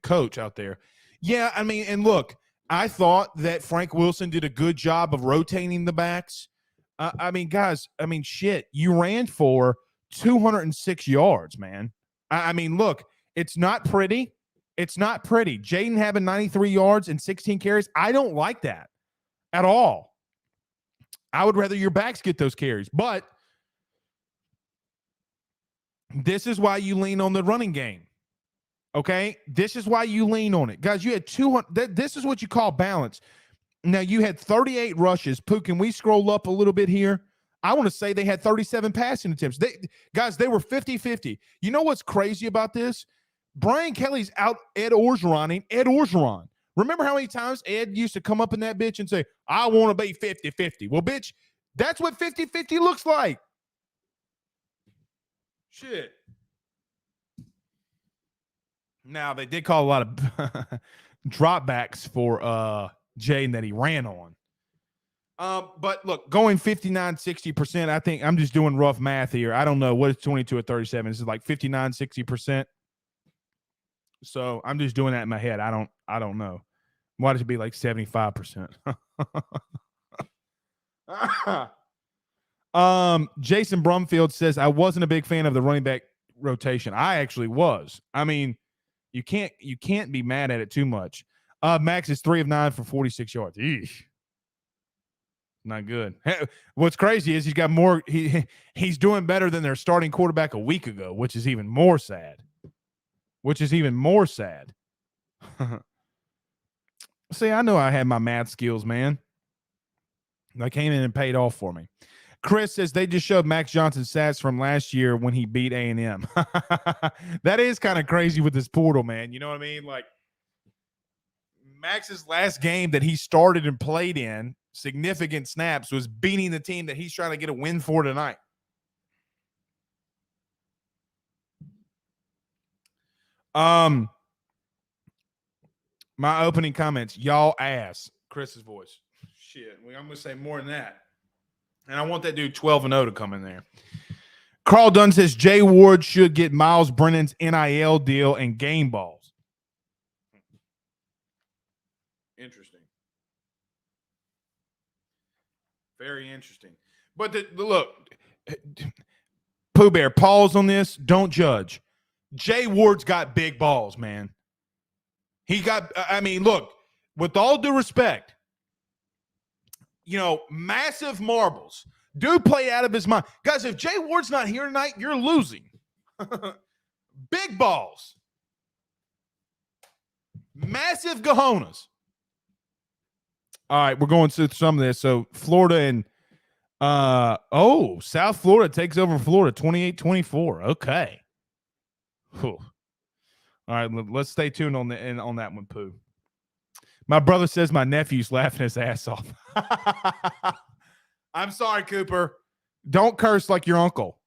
S1: coach out there. Yeah, I mean, and look, I thought that Frank Wilson did a good job of rotating the backs. I mean, guys, shit, you ran for 206 yards, man. I mean, look, it's not pretty. It's not pretty. Jaden having 93 yards and 16 carries, I don't like that at all. I would rather your backs get those carries, but this is why you lean on the running game. Okay? This is why you lean on it. Guys, you had 200. This is what you call balance. Now, you had 38 rushes. Pooh, can we scroll up a little bit here? I want to say they had 37 passing attempts. They were 50-50. You know what's crazy about this? Brian Kelly's out Ed Orgeroning Ed Orgeron. Remember how many times Ed used to come up in that bitch and say, I want to be 50-50. Well, bitch, that's what 50-50 looks like. Shit. Now, they did call a lot of dropbacks for Jaden that he ran on. But look, going 59-60%, I think I'm just doing rough math here. I don't know. What is 22 at 37? This is like 59-60%. So I'm just doing that in my head. I don't know. Why does it be like 75%? Jason Brumfield says, I wasn't a big fan of the running back rotation. I actually was. I mean, you can't be mad at it too much. Max is 3 of 9 for 46 yards. Eesh. Not good. What's crazy is he's got more. He's doing better than their starting quarterback a week ago, which is even more sad. See, I know I had my math skills, man. They came in and paid off for me. Chris says they just showed Max Johnson's stats from last year when he beat A&M. That is kind of crazy with this portal, man. You know what I mean? Like, Max's last game that he started and played in, significant snaps, was beating the team that he's trying to get a win for tonight. My opening comments, y'all ass. Chris's voice. Shit, I'm going to say more than that. And I want that dude 12-0 to come in there. Carl Dunn says Jay Ward should get Miles Brennan's NIL deal and game balls. Interesting. Very interesting. But look, Pooh Bear, pause on this. Don't judge. Jay Ward's got big balls, man. He got, I mean, look, with all due respect, you know, massive marbles. Dude play out of his mind. Guys, if Jay Ward's not here tonight, you're losing. Big balls. Massive cojones. All right, we're going through some of this. So Florida and South Florida takes over Florida 28-24. Okay. Whew. All right, let's stay tuned on that one, Pooh. My brother says my nephew's laughing his ass off. I'm sorry, Cooper. Don't curse like your uncle.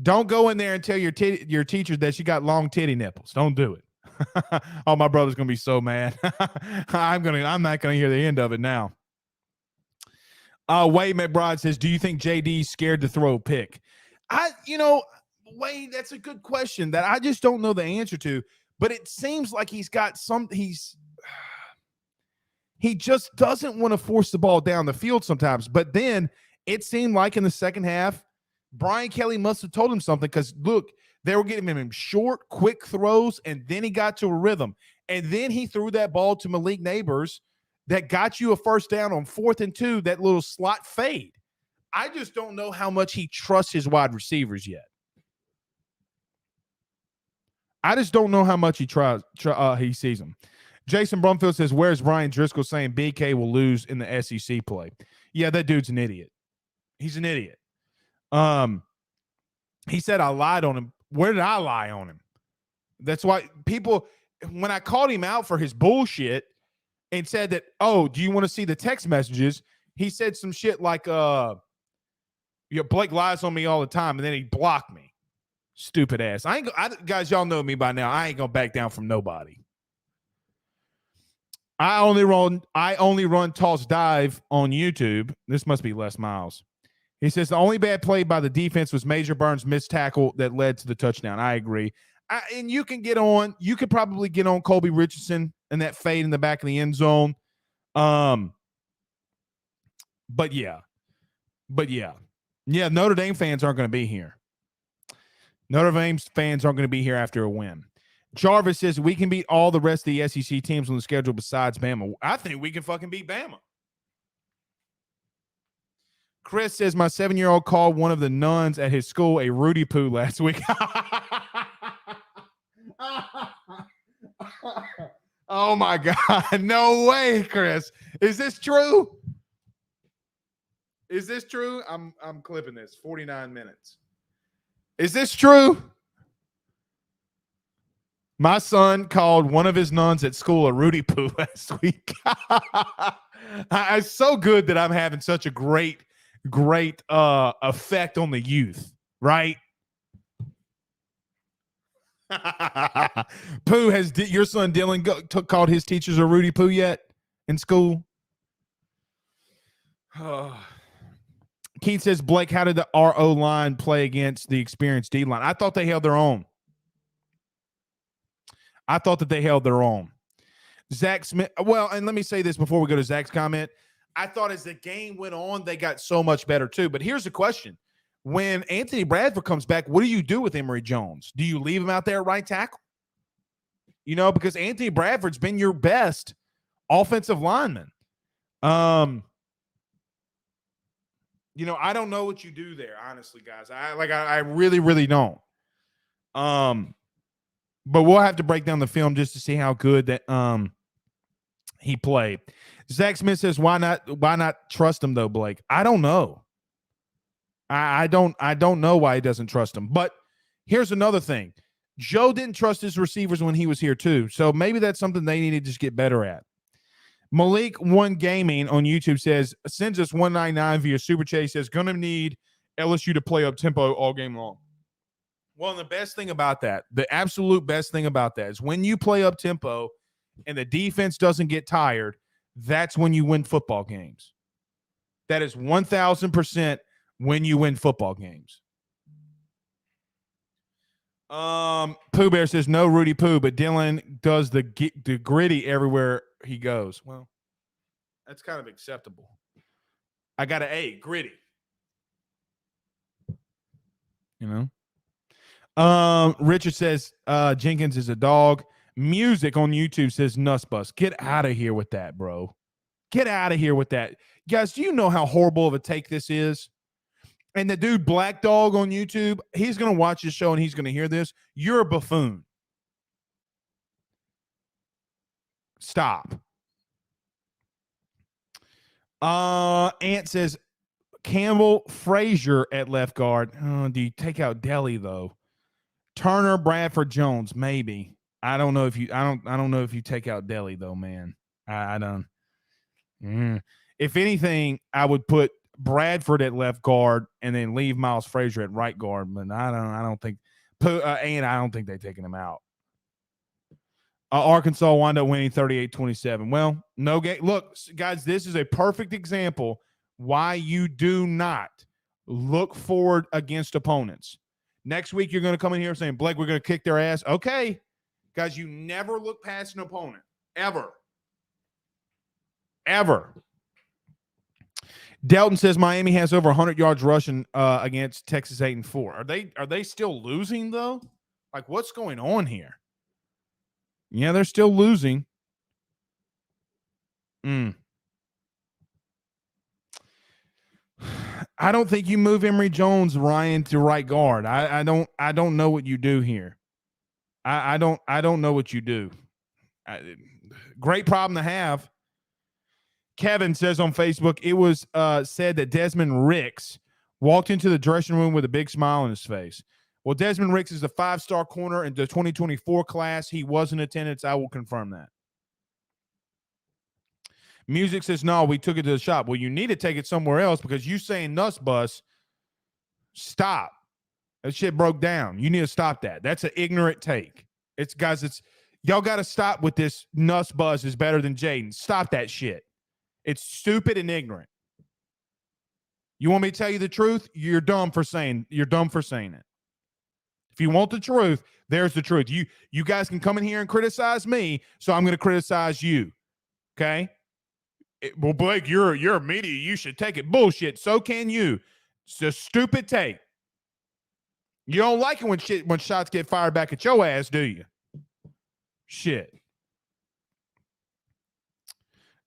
S1: Don't go in there and tell your teacher that she got long titty nipples. Don't do it. Oh, my brother's gonna be so mad. I'm not gonna hear the end of it now. Wade McBride says, "Do you think JD's scared to throw a pick?" Wade, that's a good question that I just don't know the answer to. But it seems like he's got he just doesn't want to force the ball down the field sometimes. But then it seemed like in the second half, Brian Kelly must have told him something because, look, they were getting him short, quick throws, and then he got to a rhythm. And then he threw that ball to Malik Neighbors that got you a first down on 4th and 2, that little slot fade. I just don't know how much he trusts his wide receivers yet. I just don't know how much he sees them. Jason Brumfield says, "Where's Brian Driscoll saying BK will lose in the SEC play?" Yeah, that dude's an idiot. He's an idiot. He said I lied on him. Where did I lie on him? That's why people, when I called him out for his bullshit and said that, "Oh, do you want to see the text messages?" He said some shit like, Blake lies on me all the time, and then he blocked me. Stupid ass. Guys, y'all know me by now. I ain't gonna back down from nobody. I only run toss dive on YouTube. This must be Les Miles. He says the only bad play by the defense was Major Burns' missed tackle that led to the touchdown. I agree. And you could probably get on Colby Richardson and that fade in the back of the end zone. But yeah. Yeah, Notre Dame fans aren't going to be here. Notre Dame fans aren't going to be here after a win. Jarvis says we can beat all the rest of the SEC teams on the schedule besides Bama. I think we can fucking beat Bama. Chris says my 7-year-old called one of the nuns at his school a Rudy Poo last week. Oh my God. No way, Chris. Is this true? I'm clipping this. 49 minutes. Is this true? My son called one of his nuns at school a Rudy Poo last week. It's so good that I'm having such a great effect on the youth, right? Pooh, has your son Dylan called his teachers a Rudy Poo yet in school? Keith says, Blake, how did the RO line play against the experienced D line? I thought they held their own. Zach Smith, well, and let me say this before we go to Zach's comment. I thought as the game went on, they got so much better too. But here's the question. When Anthony Bradford comes back, what do you do with Emory Jones? Do you leave him out there at right tackle? Because Anthony Bradford's been your best offensive lineman. I don't know what you do there, honestly, guys. I really, really don't. But we'll have to break down the film just to see how good that he played. Zach Smith says, why not trust him though, Blake? I don't know. I don't know why he doesn't trust him. But here's another thing. Joe didn't trust his receivers when he was here too. So maybe that's something they need to just get better at. Malik One Gaming on YouTube sends us $1.99 via Super Chat. He says, gonna need LSU to play up tempo all game long. Well, the best thing about that, the absolute best thing about that is when you play up tempo and the defense doesn't get tired, that's when you win football games. That is 1,000% when you win football games. Pooh Bear says no Rudy Poo, but Dylan does the gritty everywhere he goes. Well, that's kind of acceptable. I got an A, gritty. Richard says Jenkins is a dog. Music on YouTube says Nussbus. Get out of here with that, bro. Get out of here with that. Guys, do you know how horrible of a take this is? And the dude Black Dog on YouTube, he's going to watch this show and he's going to hear this. You're a buffoon. Stop. Ant says Campbell, Frazier at left guard. Do you take out Delhi though? Turner, Bradford, Jones, maybe. I don't know if you. I don't know if you take out Delhi though, man. I don't. If anything, I would put Bradford at left guard and then leave Miles Frazier at right guard. But I don't think. And I don't think they're taking him out. Arkansas wound up winning 38-27. Well, no game. Look, guys, this is a perfect example why you do not look forward against opponents. Next week, you're going to come in here saying, Blake, we're going to kick their ass. Okay. Guys, you never look past an opponent. Ever. Ever. Delton says Miami has over 100 yards rushing against Texas 8-4. Are they still losing, though? Like, what's going on here? Yeah, they're still losing. I don't think you move Emory Jones, Ryan, to right guard. I don't know what you do here. I don't know what you do. Great problem to have. Kevin says on Facebook, it was said that Desmond Ricks walked into the dressing room with a big smile on his face. Well, Desmond Ricks is a 5-star corner in the 2024 class. He was in attendance. I will confirm that. Music says, no, we took it to the shop. Well, you need to take it somewhere else because you saying nuss bus. Stop. That shit broke down. You need to stop that. That's an ignorant take. Y'all got to stop with this nuss buzz is better than Jaden. Stop that shit. It's stupid and ignorant. You want me to tell you the truth? You're dumb for saying it. If you want the truth, there's the truth. You guys can come in here and criticize me, so I'm going to criticize you. Okay? Well, Blake, you're a media. You should take it. Bullshit. So can you. It's a stupid take. You don't like it when shots get fired back at your ass, do you? Shit.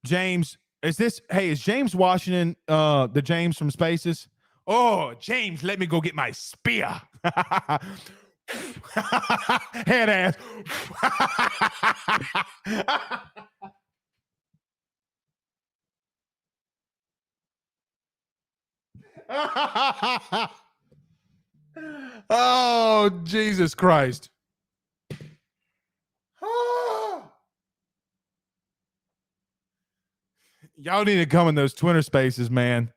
S1: James, is James Washington the James from Spaces? Oh, James, let me go get my spear. Head ass. Oh, Jesus Christ. Y'all need to come in those Twitter spaces, man.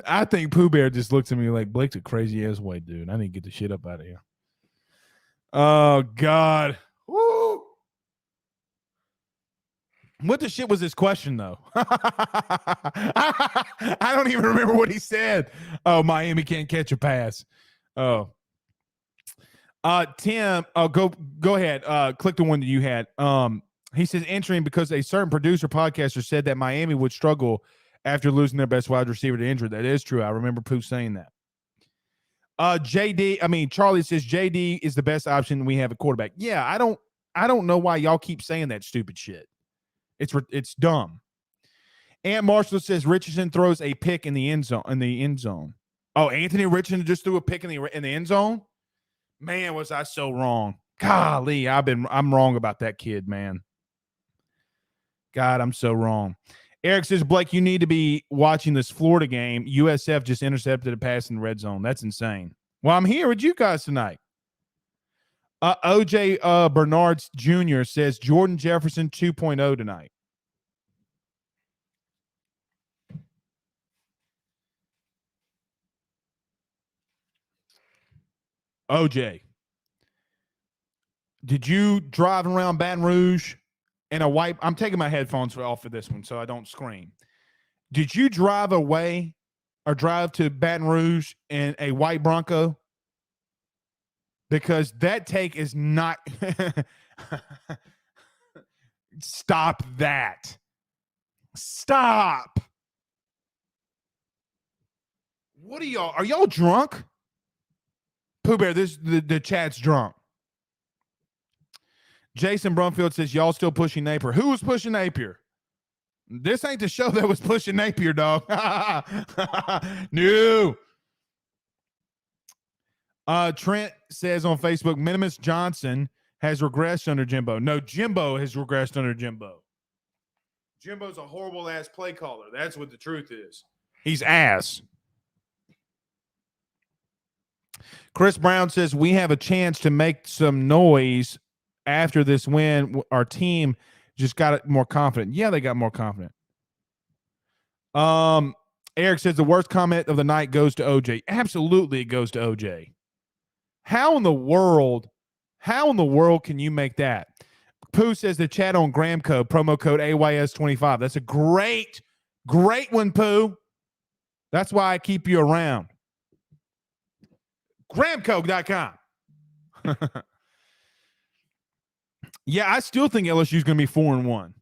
S1: I think Pooh Bear just looks at me like, Blake's a crazy ass white dude. I need to get the shit up out of here. Oh, God. Woo. What the shit was his question, though? I don't even remember what he said. Oh, Miami can't catch a pass. Oh. Tim, go ahead. Click the one that you had. He says entering because a certain producer podcaster said that Miami would struggle after losing their best wide receiver to injury. That is true. I remember Pooh saying that. Charlie says JD is the best option we have at quarterback. Yeah, I don't know why y'all keep saying that stupid shit. It's dumb. Aunt Marshall says Richardson throws a pick in the end zone. Oh, Anthony Richardson just threw a pick in the end zone? Man, was I so wrong. Golly, I'm wrong about that kid, man. God, I'm so wrong. Eric says, Blake, you need to be watching this Florida game. USF just intercepted a pass in the red zone. That's insane. Well, I'm here with you guys tonight. OJ Bernards Jr. says Jordan Jefferson 2.0 tonight. OJ, did you drive around Baton Rouge in a white? I'm taking my headphones off for this one so I don't scream. Did you drive away or drive to Baton Rouge in a white Bronco? Because that take is not. Stop that. Stop. What are y'all? Are y'all drunk? Pooh Bear, the chat's drunk. Jason Brumfield says, y'all still pushing Napier. Who was pushing Napier? This ain't the show that was pushing Napier, dog. No. Trent says on Facebook, Minimus Johnson has regressed under Jimbo. No, Jimbo has regressed under Jimbo. Jimbo's a horrible ass play caller. That's what the truth is. He's ass. Chris Brown says we have a chance to make some noise after this win. Our team just got more confident. Yeah, they got more confident. Eric says the worst comment of the night goes to OJ. Absolutely, it goes to OJ. How in the world can you make that? Pooh says the chat on Gramco, promo code AYS25. That's a great one, Pooh. That's why I keep you around. Gramco.com. Yeah, I still think LSU is going to be 4-1.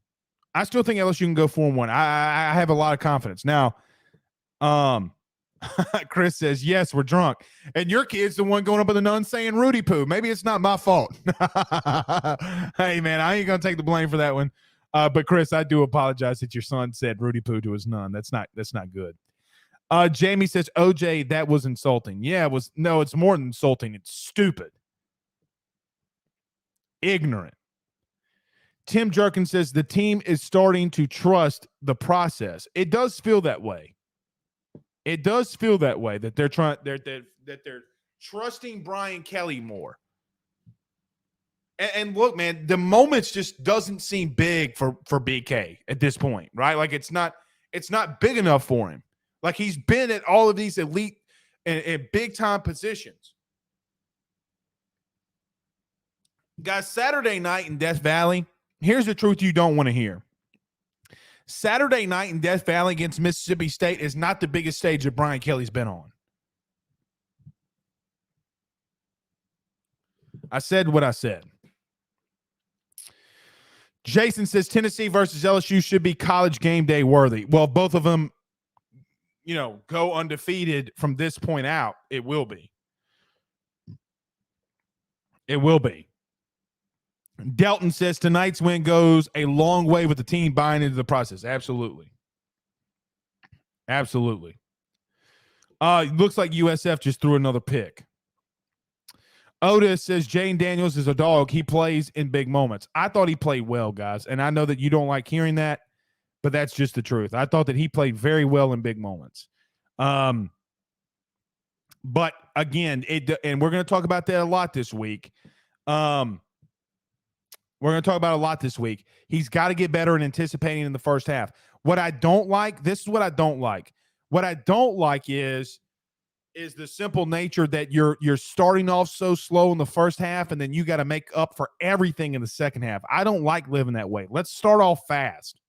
S1: I still think LSU can go 4-1. I have a lot of confidence. Now, Chris says, yes, we're drunk. And your kid's the one going up in the nun saying Rudy Poo. Maybe it's not my fault. Hey, man, I ain't going to take the blame for that one. But Chris, I do apologize that your son said Rudy Poo to his nun. That's not good. Jamie says, OJ, that was insulting. Yeah, it was. No, it's more than insulting. It's stupid. Ignorant. Tim Jerkin says the team is starting to trust the process. It does feel that way. It does feel that way that they're trusting Brian Kelly more. And look, man, the moments just doesn't seem big for BK at this point, right? Like it's not big enough for him. Like he's been at all of these elite and big time positions. Guys, Saturday night in Death Valley, here's the truth you don't want to hear. Saturday night in Death Valley against Mississippi State is not the biggest stage that Brian Kelly's been on. I said what I said. Jason says Tennessee versus LSU should be college game day worthy. Well, both of them, go undefeated from this point out. It will be. It will be. Delton says tonight's win goes a long way with the team buying into the process. Absolutely. Absolutely. Looks like USF just threw another pick. Otis says Jane Daniels is a dog. He plays in big moments. I thought he played well, guys. And I know that you don't like hearing that, but that's just the truth. I thought that he played very well in big moments. But again, and we're going to talk about that a lot this week. We're going to talk about a lot this week. He's got to get better in anticipating in the first half. What I don't like, this is what I don't like. What I don't like is the simple nature that you're starting off so slow in the first half and then you got to make up for everything in the second half. I don't like living that way. Let's start off fast.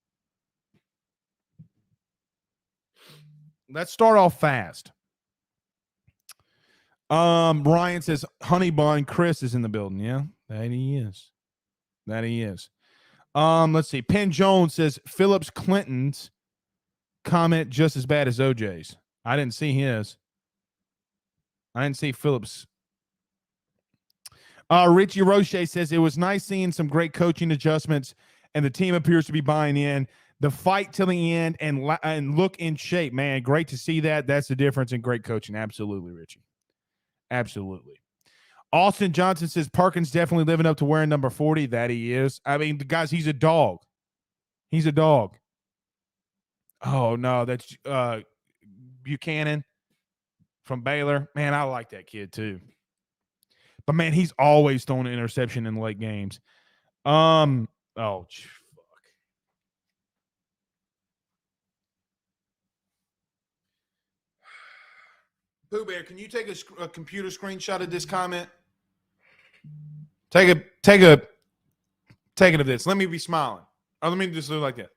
S1: Ryan says Honey Bun Chris is in the building. Yeah, that he is. Let's see. Penn Jones says Phillips Clinton's comment just as bad as OJ's. I didn't see his. I didn't see Phillips. Richie Roche says it was nice seeing some great coaching adjustments, and the team appears to be buying in. The fight till the end and look in shape, man. Great to see that. That's the difference in great coaching. Absolutely, Richie. Absolutely. Austin Johnson says Perkins definitely living up to wearing number 40. That he is. I mean, guys, he's a dog. He's a dog. Oh, no, that's Buchanan from Baylor. Man, I like that kid too. But, man, he's always throwing an interception in late games. Fuck. Pooh Bear, can you take a computer screenshot of this comment? Take it of this. Let me be smiling. Or let me just do like that.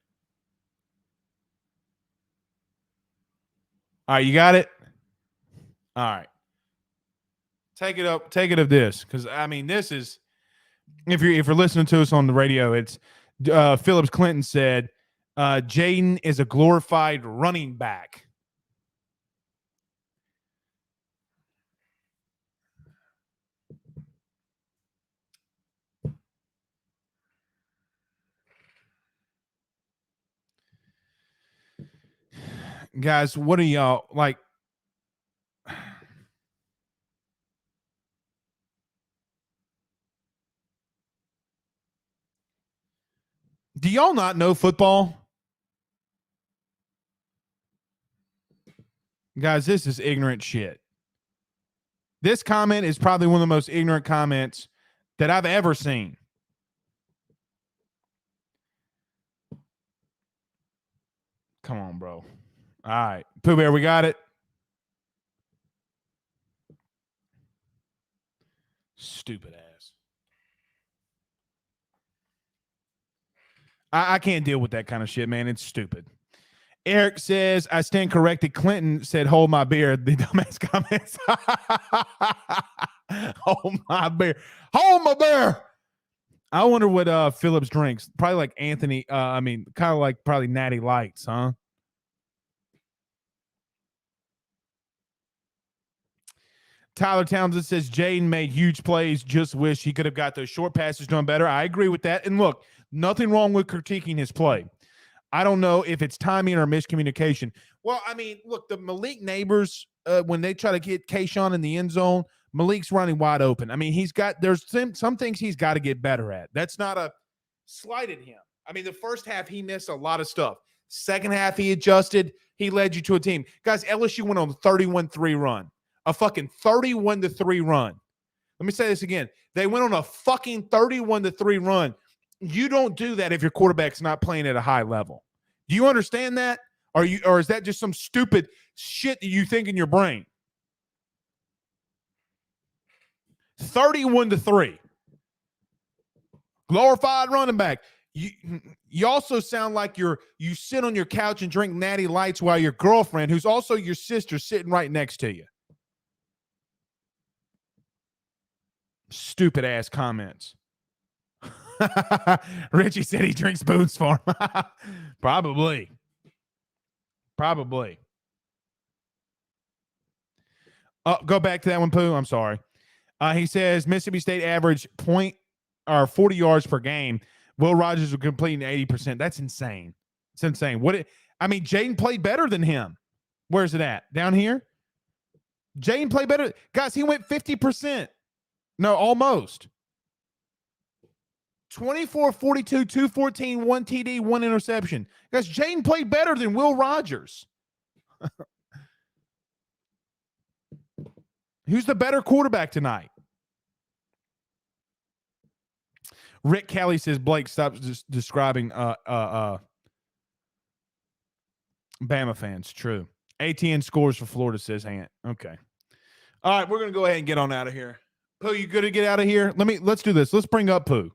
S1: All right, you got it? All right. Take it of this. Because I mean, this is if you're listening to us on the radio, it's Phillips Clinton said Jaden is a glorified running back. Guys, what are y'all like? Do y'all not know football? Guys, this is ignorant shit. This comment is probably one of the most ignorant comments that I've ever seen. Come on, bro. All right. Pooh Bear, we got it. Stupid ass. I can't deal with that kind of shit, man. It's stupid. Eric says, I stand corrected. Clinton said, hold my beer. The dumbass comments. Hold my beer. Hold my beer. I wonder what Phillips drinks. Probably like Anthony. Kind of like probably Natty Lights, huh? Tyler Townsend says Jaden made huge plays. Just wish he could have got those short passes done better. I agree with that. And look, nothing wrong with critiquing his play. I don't know if it's timing or miscommunication. Well, look, the Malik Neighbors, when they try to get Kayshawn in the end zone, Malik's running wide open. There's some things he's got to get better at. That's not a slight at him. The first half, he missed a lot of stuff. Second half, he adjusted. He led you to a team. Guys, LSU went on a 31-3 run. A fucking 31-3 run. Let me say this again. They went on a fucking 31-3 run. You don't do that if your quarterback's not playing at a high level. Do you understand that? Or is that just some stupid shit that you think in your brain? 31-3. Glorified running back. You also sound like you sit on your couch and drink Natty Lights while your girlfriend, who's also your sister, sitting right next to you. Stupid ass comments. Richie said he drinks booze for him. Probably. Go back to that one, Pooh. I'm sorry. He says Mississippi State average 40 yards per game. Will Rogers was completing 80%. That's insane. It's insane. Jaden played better than him. Where's it at? Down here? Jaden played better. Guys, he went 50%. No, almost. 24, 42, 214, 1 TD, 1 interception. Guys, Jaden played better than Will Rogers. Who's the better quarterback tonight? Rick Kelly says, Blake, stop describing Bama fans. True. ATN scores for Florida, says Ant. Okay. All right, we're going to go ahead and get on out of here. Pooh, you good to get out of here? Let's do this. Let's bring up Pooh.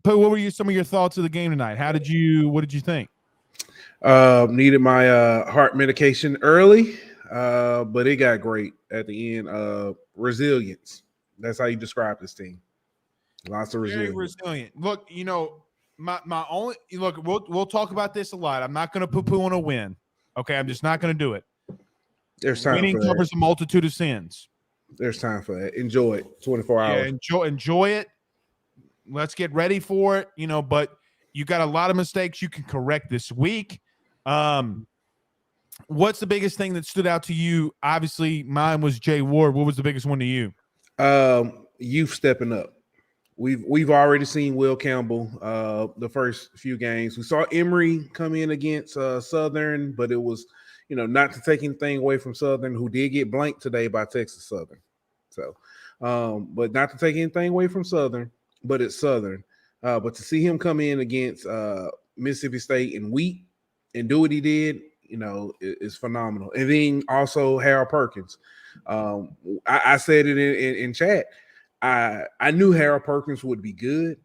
S1: Pooh, what were some of your thoughts of the game tonight? What did you think?
S2: Needed my heart medication early, but it got great at the end. Resilience. That's how you describe this team. Lots of resilience.
S1: Very resilient. Look, my only look. We'll talk about this a lot. I'm not going to poo-poo on a win. Okay, I'm just not going to do it.
S2: There's time.
S1: Winning covers a multitude of sins.
S2: There's time for that. Enjoy it. 24 hours.
S1: Yeah, enjoy it. Let's get ready for it. But you got a lot of mistakes you can correct this week. What's the biggest thing that stood out to you? Obviously, mine was Jay Ward. What was the biggest one to you?
S2: Youth stepping up. We've already seen Will Campbell the first few games. We saw Emory come in against Southern, but it was, not to take anything away from Southern, who did get blanked today by Texas Southern. So, but not to take anything away from Southern, but it's Southern. But to see him come in against Mississippi State and Wheat and do what he did, is phenomenal. And then also Harold Perkins. I said it in chat. I knew Harold Perkins would be good.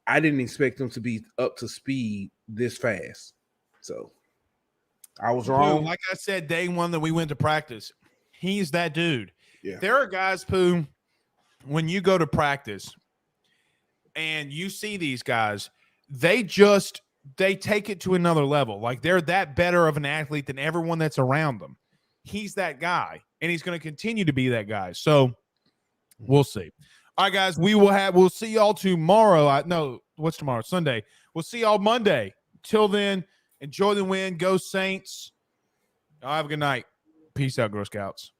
S2: I didn't expect him to be up to speed this fast. So I was wrong.
S1: Pooh, like I said, day one that we went to practice, he's that dude.
S2: Yeah.
S1: There are guys, Pooh, when you go to practice and you see these guys, they take it to another level. Like they're that better of an athlete than everyone that's around them. He's that guy, and he's going to continue to be that guy. So we'll see. All right, guys, we'll see y'all tomorrow. No, what's tomorrow? Sunday. We'll see y'all Monday. Till then, enjoy the win. Go Saints. Y'all have a good night. Peace out, Girl Scouts.